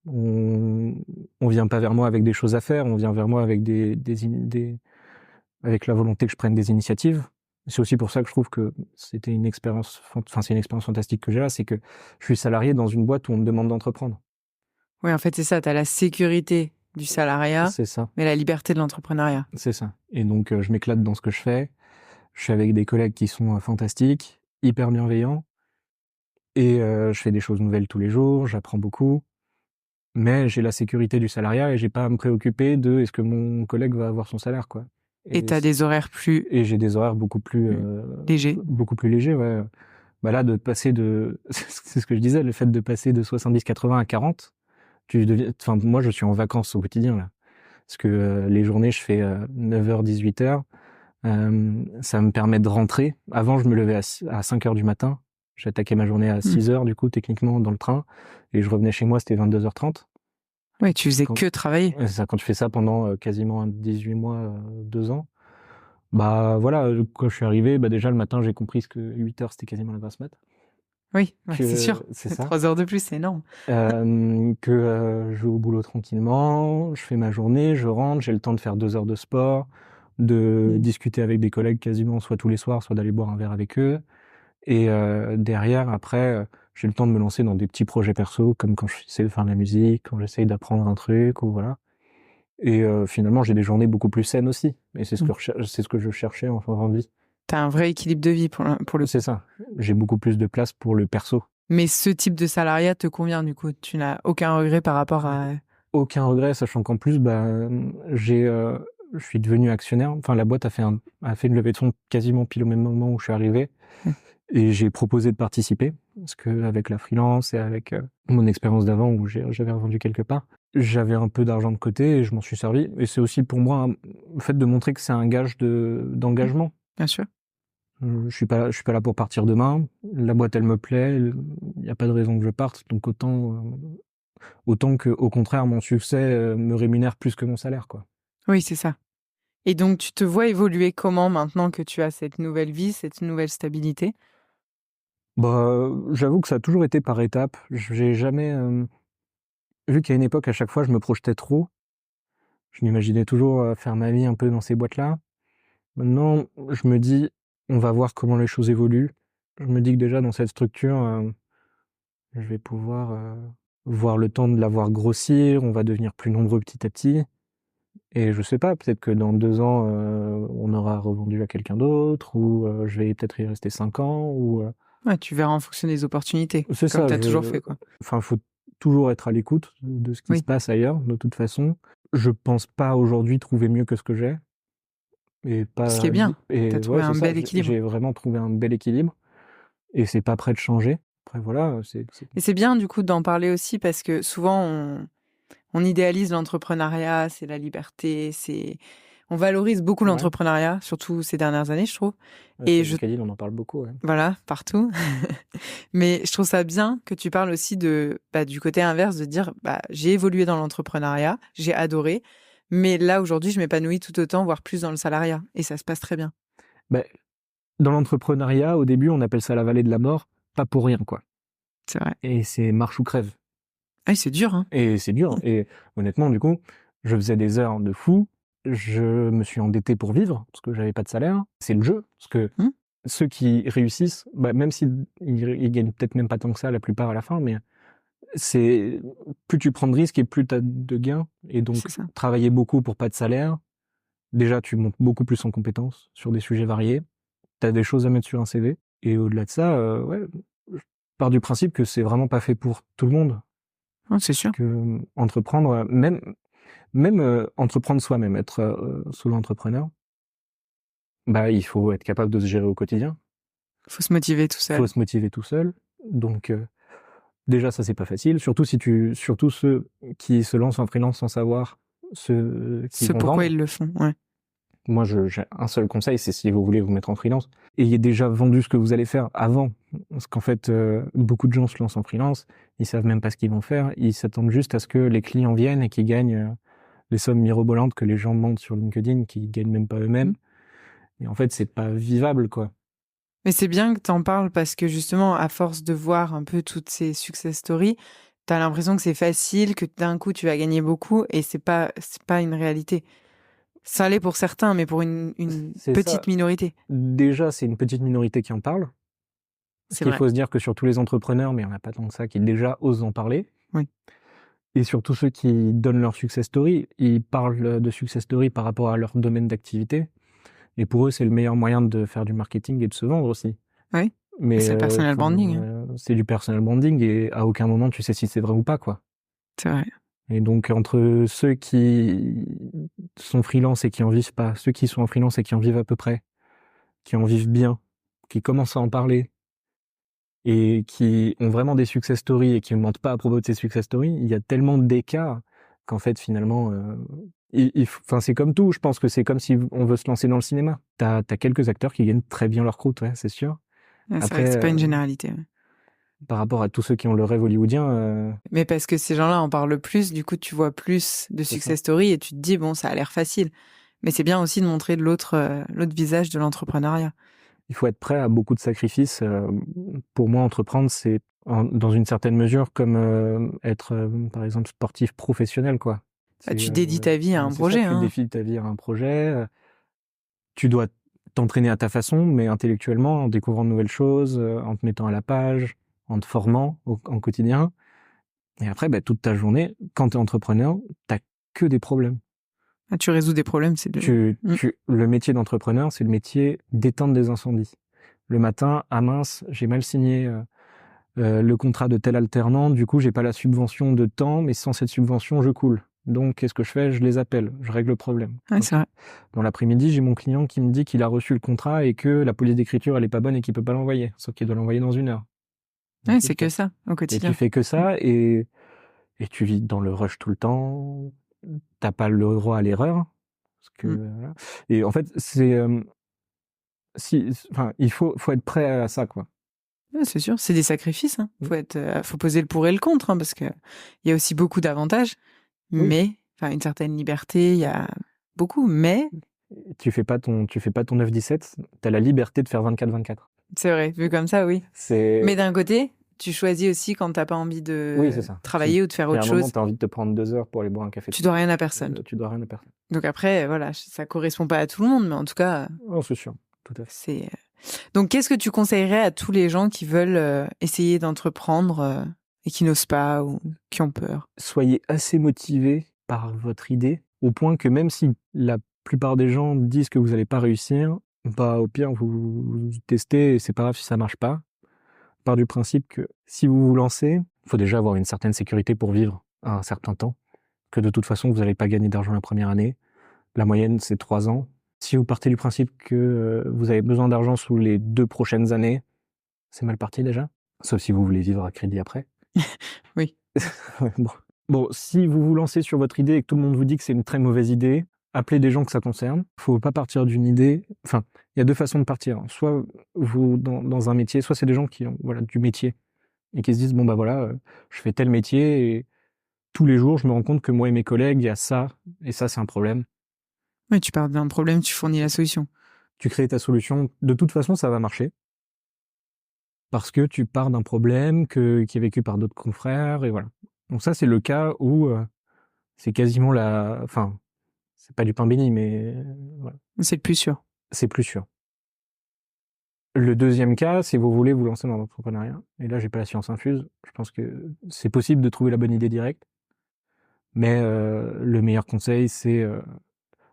On vient pas vers moi avec des choses à faire, on vient vers moi avec avec la volonté que je prenne des initiatives. C'est aussi pour ça que je trouve que c'est une expérience fantastique que j'ai là, c'est que je suis salarié dans une boîte où on me demande d'entreprendre. Oui, en fait, c'est ça, tu as la sécurité du salariat, c'est ça. Mais la liberté de l'entrepreneuriat. C'est ça. Et donc, je m'éclate dans ce que je fais. Je suis avec des collègues qui sont fantastiques, hyper bienveillants, et je fais des choses nouvelles tous les jours, j'apprends beaucoup. Mais j'ai la sécurité du salariat et j'ai pas à me préoccuper de est-ce que mon collègue va avoir son salaire, quoi. Et t'as des horaires plus... Et j'ai des horaires beaucoup plus... légers. Beaucoup plus légers, ouais. Là, de passer de... c'est ce que je disais, le fait de passer de 70-80 à 40, moi, je suis en vacances au quotidien, là. Parce que les journées, je fais 9h, 18h. Ça me permet de rentrer. Avant, je me levais à 5h du matin. J'attaquais ma journée à 6h, du coup, techniquement, dans le train. Et je revenais chez moi, c'était 22h30. Ouais, tu faisais que travailler. C'est ça, quand tu fais ça pendant quasiment 18 mois, 2 ans, voilà, quand je suis arrivé, déjà le matin, j'ai compris que 8h, c'était quasiment la grasse mat. Oui, c'est sûr. C'est ça. 3 heures de plus, c'est énorme. Je vais au boulot tranquillement, je fais ma journée, je rentre, j'ai le temps de faire 2 heures de sport, de discuter avec des collègues quasiment soit tous les soirs, soit d'aller boire un verre avec eux. Et derrière, après, j'ai le temps de me lancer dans des petits projets perso, comme quand j'essaie de faire de la musique, quand j'essaie d'apprendre un truc, ou voilà. Et finalement, j'ai des journées beaucoup plus saines aussi. Et c'est ce que je cherchais en fin de vie. T'as un vrai équilibre de vie pour le coup. C'est ça. J'ai beaucoup plus de place pour le perso. Mais ce type de salariat te convient du coup? Tu n'as aucun regret par rapport à... Aucun regret, sachant qu'en plus, je suis devenu actionnaire. Enfin, la boîte a fait une levée de fonds quasiment pile au même moment où je suis arrivé. Et j'ai proposé de participer, parce que avec la freelance et avec mon expérience d'avant où j'avais revendu quelque part, j'avais un peu d'argent de côté et je m'en suis servi. Et c'est aussi pour moi le fait de montrer que c'est un gage d'engagement. Bien sûr. Je suis pas là pour partir demain. La boîte, elle me plaît. Il n'y a pas de raison que je parte. Donc autant que, au contraire, mon succès me rémunère plus que mon salaire, quoi. Oui, c'est ça. Et donc, tu te vois évoluer comment maintenant que tu as cette nouvelle vie, cette nouvelle stabilité? J'avoue que ça a toujours été par étapes. J'ai jamais, vu qu'à une époque, à chaque fois, je me projetais trop. Je m'imaginais toujours faire ma vie un peu dans ces boîtes-là. Maintenant, je me dis, on va voir comment les choses évoluent. Je me dis que déjà, dans cette structure, je vais pouvoir voir le temps de la voir grossir. On va devenir plus nombreux petit à petit. Et je sais pas, peut-être que dans 2 ans, on aura revendu à quelqu'un d'autre, ou je vais peut-être y rester 5 ans, ou... Ouais, tu verras en fonction des opportunités, C'est comme ça, tu as toujours fait, quoi. Enfin, faut toujours être à l'écoute de ce qui se passe ailleurs, de toute façon. Je pense pas aujourd'hui trouver mieux que ce que j'ai. Et pas... Ce qui est bien, et t'as trouvé un bel équilibre. J'ai vraiment trouvé un bel équilibre, et c'est pas prêt de changer. Après, voilà, Et c'est bien, du coup, d'en parler aussi, parce que souvent, on idéalise l'entrepreneuriat, c'est la liberté, on valorise beaucoup l'entrepreneuriat, surtout ces dernières années, je trouve. Et LinkedIn, on en parle beaucoup. Ouais. Voilà, partout. Mais je trouve ça bien que tu parles aussi du côté inverse, de dire, j'ai évolué dans l'entrepreneuriat, j'ai adoré, mais là, aujourd'hui, je m'épanouis tout autant, voire plus dans le salariat. Et ça se passe très bien. Dans l'entrepreneuriat, au début, on appelle ça la vallée de la mort, pas pour rien, quoi. C'est vrai. Et c'est marche ou crève. Ah, c'est dur, hein. Et c'est dur. Et honnêtement, du coup, je faisais des heures de fou. Je me suis endetté pour vivre parce que j'avais pas de salaire. C'est le jeu. Parce que ceux qui réussissent, même s'ils gagnent peut-être même pas tant que ça la plupart à la fin, mais c'est plus tu prends de risques et plus tu as de gains. Et donc, travailler beaucoup pour pas de salaire, déjà, tu montes beaucoup plus en compétences sur des sujets variés. Tu as des choses à mettre sur un CV. Et au-delà de ça, je pars du principe que c'est vraiment pas fait pour tout le monde. C'est sûr. Que entreprendre, même entreprendre soi-même, être solo-entrepreneur, il faut être capable de se gérer au quotidien. Faut se motiver tout seul. Donc déjà ça c'est pas facile, surtout ceux qui se lancent en freelance sans savoir ce pourquoi vendre. Ils le font. Ouais. Moi j'ai un seul conseil, c'est si vous voulez vous mettre en freelance, ayez déjà vendu ce que vous allez faire avant, parce qu'en fait beaucoup de gens se lancent en freelance, ils savent même pas ce qu'ils vont faire, ils s'attendent juste à ce que les clients viennent et qu'ils gagnent les sommes mirobolantes que les gens montent sur LinkedIn, qui gagnent même pas eux-mêmes. Et en fait, c'est pas vivable, quoi. Mais c'est bien que t'en parles, parce que justement, à force de voir un peu toutes ces success stories, t'as l'impression que c'est facile, que d'un coup tu vas gagner beaucoup, et c'est pas une réalité. Ça l'est pour certains, mais pour une petite minorité. Déjà, c'est une petite minorité qui en parle. Il faut se dire que sur tous les entrepreneurs, mais il n'y en a pas tant que ça, qui déjà osent en parler. Oui. Et surtout ceux qui donnent leur success story, ils parlent de success story par rapport à leur domaine d'activité. Et pour eux, c'est le meilleur moyen de faire du marketing et de se vendre aussi. Oui. Mais c'est le personal branding. C'est du personal branding, et à aucun moment tu sais si c'est vrai ou pas, quoi. C'est vrai. Et donc, entre ceux qui sont freelance et qui en vivent pas, ceux qui sont en freelance et qui en vivent à peu près, qui en vivent bien, qui commencent à en parler, et qui ont vraiment des success stories et qui ne mentent pas à propos de ces success stories, il y a tellement d'écarts qu'en fait, finalement, c'est comme tout. Je pense que c'est comme si on veut se lancer dans le cinéma. T'as quelques acteurs qui gagnent très bien leur croûte, ouais, c'est sûr. C'est vrai que c'est pas une généralité. Par rapport à tous ceux qui ont le rêve hollywoodien. Mais parce que ces gens-là en parlent plus, du coup, tu vois plus de success stories et tu te dis, bon, ça a l'air facile. Mais c'est bien aussi de montrer l'autre visage de l'entrepreneuriat. il faut être prêt à beaucoup de sacrifices. Pour moi, entreprendre, c'est dans une certaine mesure comme être, par exemple, sportif professionnel, quoi. Tu dédies ta vie à un projet. Tu dédies ta vie à un projet. Tu dois t'entraîner à ta façon, mais intellectuellement, en découvrant de nouvelles choses, en te mettant à la page, en te formant en quotidien. Et après, toute ta journée, quand tu es entrepreneur, t'as que des problèmes. Tu résous des problèmes, c'est le métier d'entrepreneur, c'est le métier d'éteindre des incendies. Le matin, ah mince, j'ai mal signé le contrat de tel alternant, du coup, j'ai pas la subvention de temps, mais sans cette subvention, je coule. Donc, qu'est-ce que je fais? Je les appelle, je règle le problème. Ouais, c'est vrai. Dans l'après-midi, j'ai mon client qui me dit qu'il a reçu le contrat et que la police d'écriture, elle est pas bonne et qu'il peut pas l'envoyer, sauf qu'il doit l'envoyer dans 1 heure. Ouais, c'est que ça, au quotidien. Et tu fais que ça, et tu vis dans le rush tout le temps, t'as pas le droit à l'erreur. Parce que, voilà. Et en fait, il faut être prêt à ça, quoi. Ouais, c'est sûr, c'est des sacrifices. Hein. Faut poser le pour et le contre, hein, parce que il y a aussi beaucoup d'avantages, mais une certaine liberté, il y a beaucoup, mais tu fais pas ton 9-17, t'as la liberté de faire 24-24. C'est vrai, vu comme ça, oui. Mais d'un côté, tu choisis aussi quand t'as pas envie de travailler ou de faire autre chose. À un moment, t'as envie de te prendre 2 heures pour aller boire un café. Tu dois rien à personne. Donc après, voilà, ça correspond pas à tout le monde, mais en tout cas. Oh, c'est sûr, tout à fait. Donc, qu'est-ce que tu conseillerais à tous les gens qui veulent essayer d'entreprendre et qui n'osent pas ou qui ont peur? Soyez assez motivés par votre idée, au point que même si la plupart des gens disent que vous n'allez pas réussir, au pire, vous testez et c'est pas grave si ça marche pas. Part du principe que si vous vous lancez, il faut déjà avoir une certaine sécurité pour vivre à un certain temps, que de toute façon, vous n'allez pas gagner d'argent la première année. La moyenne, c'est 3 ans. Si vous partez du principe que vous avez besoin d'argent sous les 2 prochaines années, c'est mal parti déjà. Sauf si vous voulez vivre à crédit après. Oui. Bon, si vous vous lancez sur votre idée et que tout le monde vous dit que c'est une très mauvaise idée, appelez des gens que ça concerne. Faut pas partir d'une idée. Enfin, il y a 2 façons de partir. Soit vous dans un métier, soit c'est des gens qui ont du métier et qui se disent je fais tel métier et tous les jours je me rends compte que moi et mes collègues, il y a ça et ça, c'est un problème. Oui, tu pars d'un problème, tu fournis la solution. Tu crées ta solution. De toute façon, ça va marcher. Parce que tu pars d'un problème qui est vécu par d'autres confrères, et voilà. Donc ça, c'est le cas où c'est quasiment c'est pas du pain béni, mais voilà. C'est le plus sûr. C'est plus sûr. Le deuxième cas, c'est vous voulez vous lancer dans l'entrepreneuriat. Et là, j'ai pas la science infuse. Je pense que c'est possible de trouver la bonne idée directe. Mais le meilleur conseil, c'est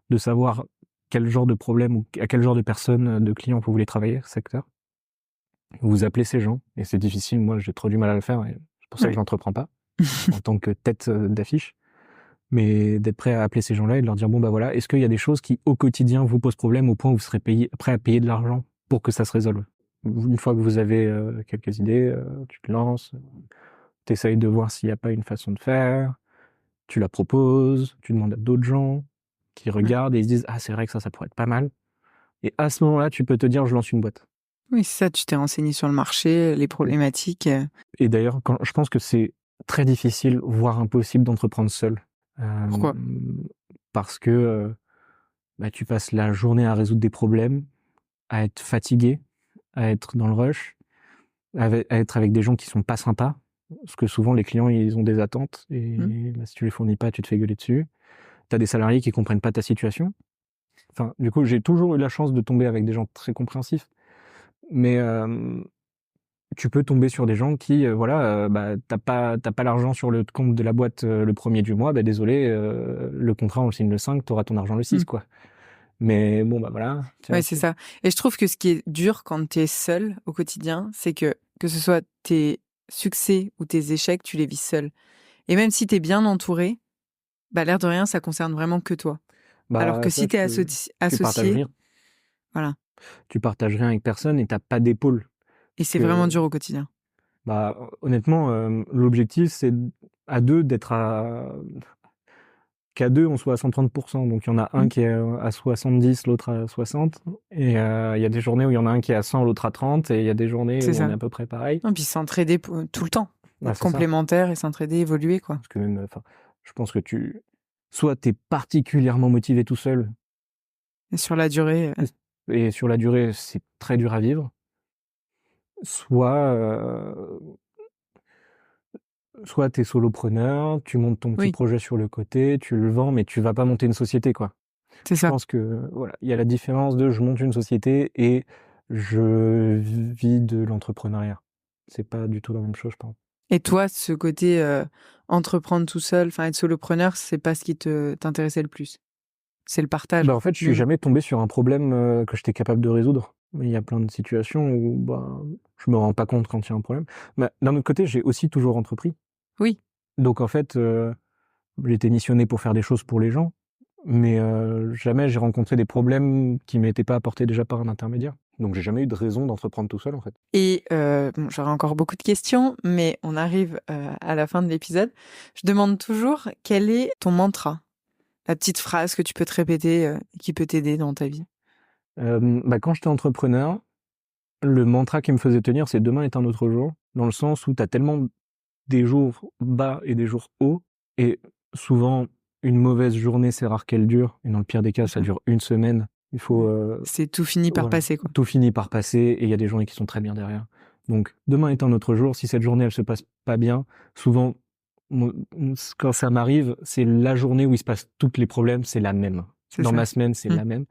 de savoir quel genre de problème ou à quel genre de personnes, de clients vous voulez travailler, secteur. Vous appelez ces gens, et c'est difficile, moi j'ai trop du mal à le faire, et c'est pour ça que je n'entreprends pas, en tant que tête d'affiche, mais d'être prêt à appeler ces gens-là et de leur dire, est-ce qu'il y a des choses qui au quotidien vous posent problème au point où vous serez prêt à payer de l'argent pour que ça se résolve. Une fois que vous avez quelques idées, tu te lances, tu essayes de voir s'il n'y a pas une façon de faire, tu la proposes, tu demandes à d'autres gens qui regardent et ils se disent, ah c'est vrai que ça pourrait être pas mal, et à ce moment-là tu peux te dire, je lance une boîte. Oui, c'est ça, tu t'es renseigné sur le marché, les problématiques. Et d'ailleurs, je pense que c'est très difficile, voire impossible d'entreprendre seul. Pourquoi ? Parce que tu passes la journée à résoudre des problèmes, à être fatigué, à être dans le rush, à être avec des gens qui sont pas sympas, parce que souvent les clients ils ont des attentes, et si tu les fournis pas, tu te fais gueuler dessus. T'as des salariés qui comprennent pas ta situation. Enfin, du coup, j'ai toujours eu la chance de tomber avec des gens très compréhensifs. Mais tu peux tomber sur des gens qui, t'as pas l'argent sur le compte de la boîte le 1er du mois, désolé, le contrat on le signe le 5, t'auras ton argent le 6, quoi. Mais voilà. Ouais, c'est ça. Et je trouve que ce qui est dur quand t'es seul au quotidien, c'est que ce soit tes succès ou tes échecs, tu les vis seul. Et même si t'es bien entouré, l'air de rien, ça concerne vraiment que toi. Alors que si t'es associé, voilà. Tu partages rien avec personne et t'as pas d'épaule. Et c'est vraiment dur au quotidien. Honnêtement, l'objectif, c'est à 2 qu'à 2, on soit à 130%. Donc, il y en a un qui est à 70, l'autre à 60. Et il y a des journées où il y en a un qui est à 100, l'autre à 30. Et il y a des journées où on est à peu près pareil. Et puis s'entraider tout le temps. Être complémentaire et s'entraider, évoluer, quoi. Parce que même, je pense que soit t'es particulièrement motivé tout seul. Et sur la durée. et sur la durée, c'est très dur à vivre. Soit t'es solopreneur, tu montes ton petit Oui, projet sur le côté, tu le vends, mais tu vas pas monter une société, quoi. c'est Je ça. pense que voilà, il y a la différence de je monte une société et je vis de l'entrepreneuriat. C'est pas du tout la même chose, je pense. Et toi, ce côté entreprendre tout seul, enfin être solopreneur, c'est pas ce qui t'intéressait le plus. C'est le partage. Bah, en fait, je suis jamais tombé sur un problème que j'étais capable de résoudre. Il y a plein de situations où bah, je me rends pas compte quand il y a un problème. Mais d'un autre côté, j'ai aussi toujours entrepris. Oui, Donc en fait, j'ai été missionné pour faire des choses pour les gens, mais jamais j'ai rencontré des problèmes qui m'étaient pas apportés déjà par un intermédiaire. Donc j'ai jamais eu de raison d'entreprendre tout seul en fait. et bon, j'aurais encore beaucoup de questions, mais on arrive à la fin de l'épisode. Je demande toujours quel est ton mantra, la petite phrase que tu peux te répéter qui peut t'aider dans ta vie. Bah, quand j'étais entrepreneur, le mantra qui me faisait tenir, c'est demain est un autre jour, dans le sens où tu as tellement des jours bas et des jours hauts, et souvent une mauvaise journée, c'est rare qu'elle dure, et dans le pire des cas, ça dure une semaine. Il faut C'est tout fini par voilà, passer, quoi. tout finit par passer, et il y a des journées qui sont très bien derrière. Donc demain est un autre jour. Si cette journée elle se passe pas bien, souvent quand ça m'arrive, c'est la journée où il se passe tous les problèmes, c'est la même. C'est Dans ça. ma semaine, c'est la même.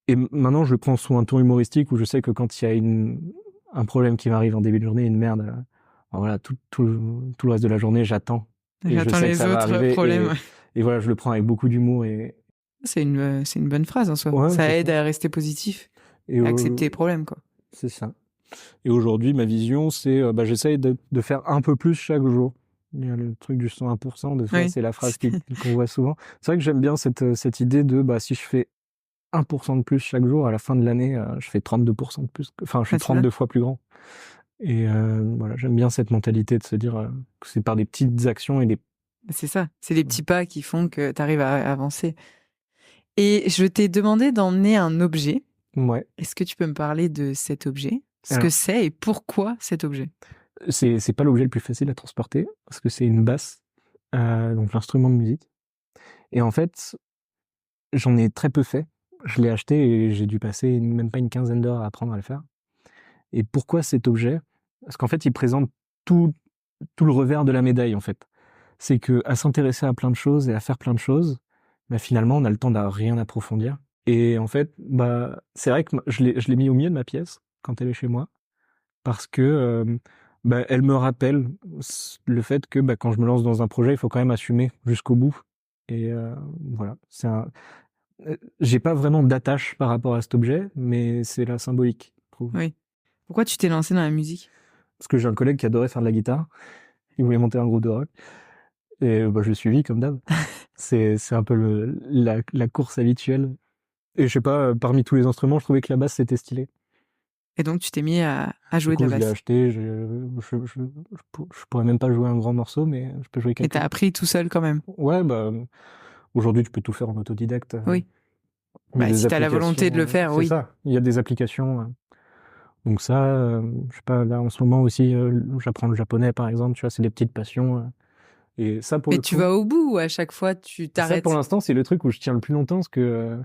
Et maintenant, je le prends sous un ton humoristique où je sais que quand il y a un problème qui m'arrive en début de journée, une merde, voilà, tout le reste de la journée, j'attends. Et je J'attends sais que les ça va autres arriver. problèmes. Et voilà, je le prends avec beaucoup d'humour. Et C'est une bonne phrase en soi. ouais, Ça c'est aide ça. à rester positif, Et à accepter les problèmes, quoi. c'est ça. Et aujourd'hui, ma vision, c'est bah, j'essaye de faire un peu plus chaque jour. Il y a le truc du 101%, des fois, Oui. c'est la phrase qu'on voit souvent. C'est vrai que j'aime bien cette idée de bah, si je fais 1% de plus chaque jour, à la fin de l'année, je fais 32% de plus. Enfin, je suis Ah, c'est ça. 32 fois plus grand. Et voilà, j'aime bien cette mentalité de se dire que c'est par des petites actions et des... C'est ça. C'est les petits pas qui font que tu arrives à avancer. Et je t'ai demandé d'emmener un objet. Ouais. Est-ce que tu peux me parler de cet objet, ce que Alors, c'est et pourquoi cet objet? c'est pas l'objet le plus facile à transporter, parce que c'est une basse, donc l'instrument de musique. Et en fait, j'en ai très peu fait. Je l'ai acheté et j'ai dû passer même pas une quinzaine d'heures à apprendre à le faire. Et pourquoi cet objet? Parce qu'en fait, il présente tout, tout le revers de la médaille, en fait. C'est que à s'intéresser à plein de choses et à faire plein de choses, bah, finalement, on a le temps de rien approfondir. Et en fait, bah, c'est vrai que je l'ai mis au milieu de ma pièce quand elle est chez moi, parce que bah, elle me rappelle le fait que bah, quand je me lance dans un projet, il faut quand même assumer jusqu'au bout. Et voilà, j'ai pas vraiment d'attache par rapport à cet objet, mais c'est la symbolique, je trouve. Oui. Pourquoi tu t'es lancé dans la musique? Parce que j'ai un collègue qui adorait faire de la guitare, il voulait monter un groupe de rock, et bah, je l'ai suivi comme d'hab. C'est un peu la course habituelle. Et je sais pas, parmi tous les instruments, je trouvais que la basse c'était stylé. Et donc tu t'es mis à Du jouer de coup, la je l'ai basse. acheté. Je pourrais même pas jouer un grand morceau, mais je peux jouer Et quelques. t'as appris tout seul quand même. Ouais, bah aujourd'hui tu peux tout faire en autodidacte. Oui. Il y a Bah, des si t'as la volonté de applications. le faire, C'est oui. ça. Il y a des applications. Donc ça, je sais pas. Là en ce moment aussi, j'apprends le japonais par exemple. Tu vois, c'est des petites passions. Et ça pour Mais le tu coup. vas au bout ou à chaque fois tu Ça, pour t'arrêtes? l'instant, c'est le truc où je tiens le plus longtemps parce que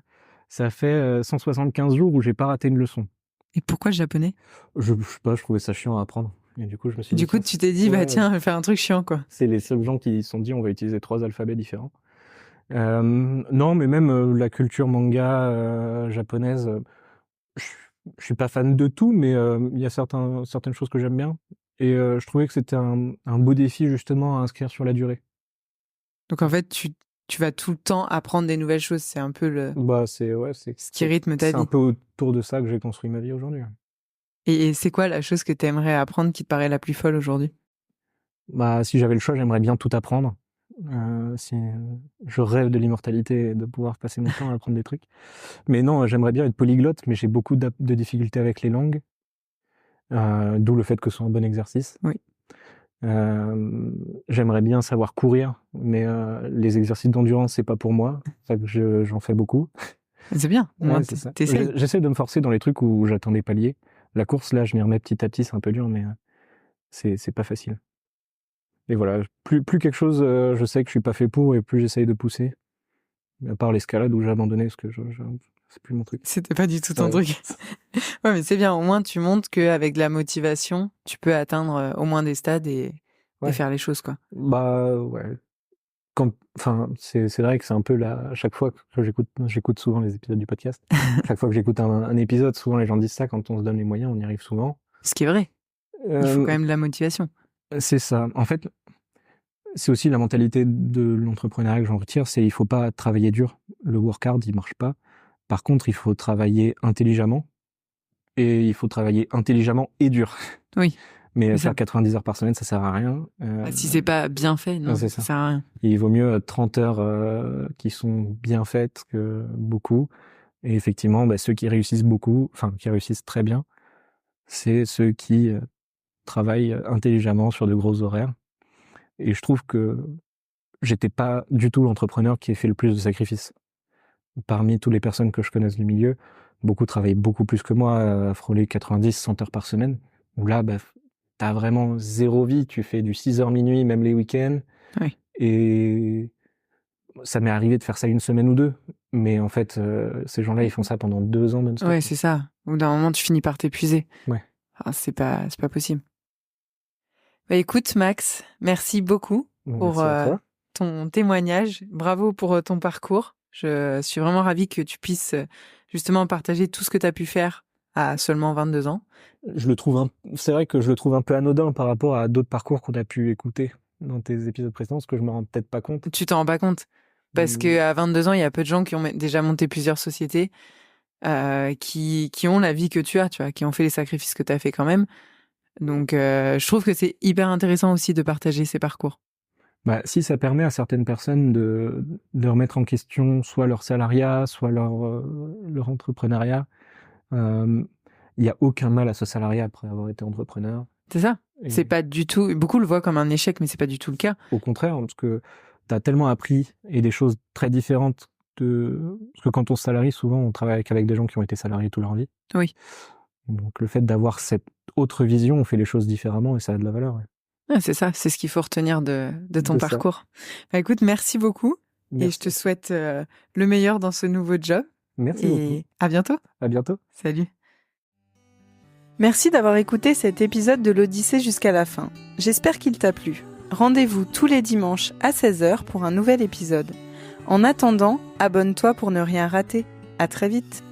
ça fait 175 jours où j'ai pas raté une leçon. Et pourquoi le japonais? Je sais pas, je trouvais ça chiant à apprendre. Et du coup, je me suis dit, Du coup, tiens, tu t'es dit, bah ouais, tiens, je vais faire un truc chiant, quoi. c'est les seuls gens qui se sont dit, on va utiliser 3 alphabets différents. Non, mais même la culture manga japonaise, je, je suis pas fan de tout, mais il y a certaines choses que j'aime bien. Et je trouvais que c'était un beau défi justement à inscrire sur la durée. Donc en fait, tu vas tout le temps apprendre des nouvelles choses. C'est un peu Bah, ce qui rythme ta c'est un vie. peu autour de ça que j'ai construit ma vie aujourd'hui. Et c'est quoi la chose que tu aimerais apprendre qui te paraît la plus folle aujourd'hui? Bah, si j'avais le choix, j'aimerais bien tout apprendre. Je rêve de l'immortalité et de pouvoir passer mon temps à apprendre des trucs. Mais non, j'aimerais bien être polyglotte, mais j'ai beaucoup de difficultés avec les langues, d'où le fait que ce soit un bon exercice. Oui. J'aimerais bien savoir courir, mais les exercices d'endurance, c'est pas pour moi. C'est ça que j'en fais beaucoup. C'est bien. Au moins, Ouais, c'est ça. t'essayes. J'essaie de me forcer dans les trucs où j'atteins des paliers. La course, là, je m'y remets petit à petit, c'est un peu dur, mais c'est pas facile. Et voilà, plus quelque chose, je sais que je suis pas fait pour, et plus j'essaye de pousser. À part l'escalade où j'ai abandonné parce que c'est plus mon truc. C'était pas du tout ton truc. Ouais, mais c'est bien. Au moins, tu montres qu'avec de la motivation, tu peux atteindre au moins des stades et faire les choses, quoi. Bah, ouais. C'est vrai que c'est un peu là, à chaque fois que j'écoute souvent les épisodes du podcast. Chaque fois que j'écoute un épisode, souvent les gens disent ça, quand on se donne les moyens, on y arrive souvent. Ce qui est vrai. Il faut quand même de la motivation. C'est ça. En fait, c'est aussi la mentalité de l'entrepreneuriat que j'en retire, c'est il faut pas travailler dur. Le work hard, il marche pas. Par contre, il faut travailler intelligemment. Et il faut travailler intelligemment et dur. Oui. Mais faire 90 heures par semaine, ça sert à rien. Si c'est pas bien fait, non, ça sert à rien. Il vaut mieux 30 heures qui sont bien faites que beaucoup. Et effectivement, ceux qui réussissent qui réussissent très bien, c'est ceux qui travaillent intelligemment sur de gros horaires. Et je trouve que j'étais pas du tout l'entrepreneur qui ait fait le plus de sacrifices. Parmi toutes les personnes que je connaisse du milieu, beaucoup travaillent beaucoup plus que moi, à frôler 90, 100 heures par semaine. Où là, t'as vraiment zéro vie. Tu fais du 6h minuit, même les week-ends. Oui. Et ça m'est arrivé de faire ça une semaine ou deux. Mais en fait, ces gens-là, ils font ça pendant 2 ans non-stop. Ouais, c'est ça. Au bout d'un moment, tu finis par t'épuiser. Ouais. Ah, c'est pas possible. Écoute, Max, merci beaucoup pour ton témoignage. Bravo pour ton parcours. Je suis vraiment ravie que tu puisses justement partager tout ce que tu as pu faire à seulement 22 ans. C'est vrai que je le trouve un peu anodin par rapport à d'autres parcours qu'on a pu écouter dans tes épisodes précédents, parce que je me rends peut-être pas compte. Tu t'en rends pas compte? Parce qu'à 22 ans, il y a peu de gens qui ont déjà monté plusieurs sociétés, qui ont la vie que tu as, qui ont fait les sacrifices que tu as fait quand même. Donc, je trouve que c'est hyper intéressant aussi de partager ces parcours. Si ça permet à certaines personnes de remettre en question soit leur salariat, soit leur entrepreneuriat, il n'y a aucun mal à ce salariat après avoir été entrepreneur. C'est ça. C'est pas du tout. Beaucoup le voient comme un échec, mais c'est pas du tout le cas. Au contraire, parce que tu as tellement appris et des choses très différentes parce que quand on se salarie, souvent on travaille avec des gens qui ont été salariés toute leur vie. Oui. Donc le fait d'avoir cette autre vision, on fait les choses différemment et ça a de la valeur. Ouais. Ah, c'est ça, c'est ce qu'il faut retenir de ton parcours. Écoute, merci beaucoup. Merci. Et je te souhaite le meilleur dans ce nouveau job. Merci beaucoup. À bientôt. À bientôt. Salut. Merci d'avoir écouté cet épisode de l'Odyssée jusqu'à la fin. J'espère qu'il t'a plu. Rendez-vous tous les dimanches à 16h pour un nouvel épisode. En attendant, abonne-toi pour ne rien rater. À très vite.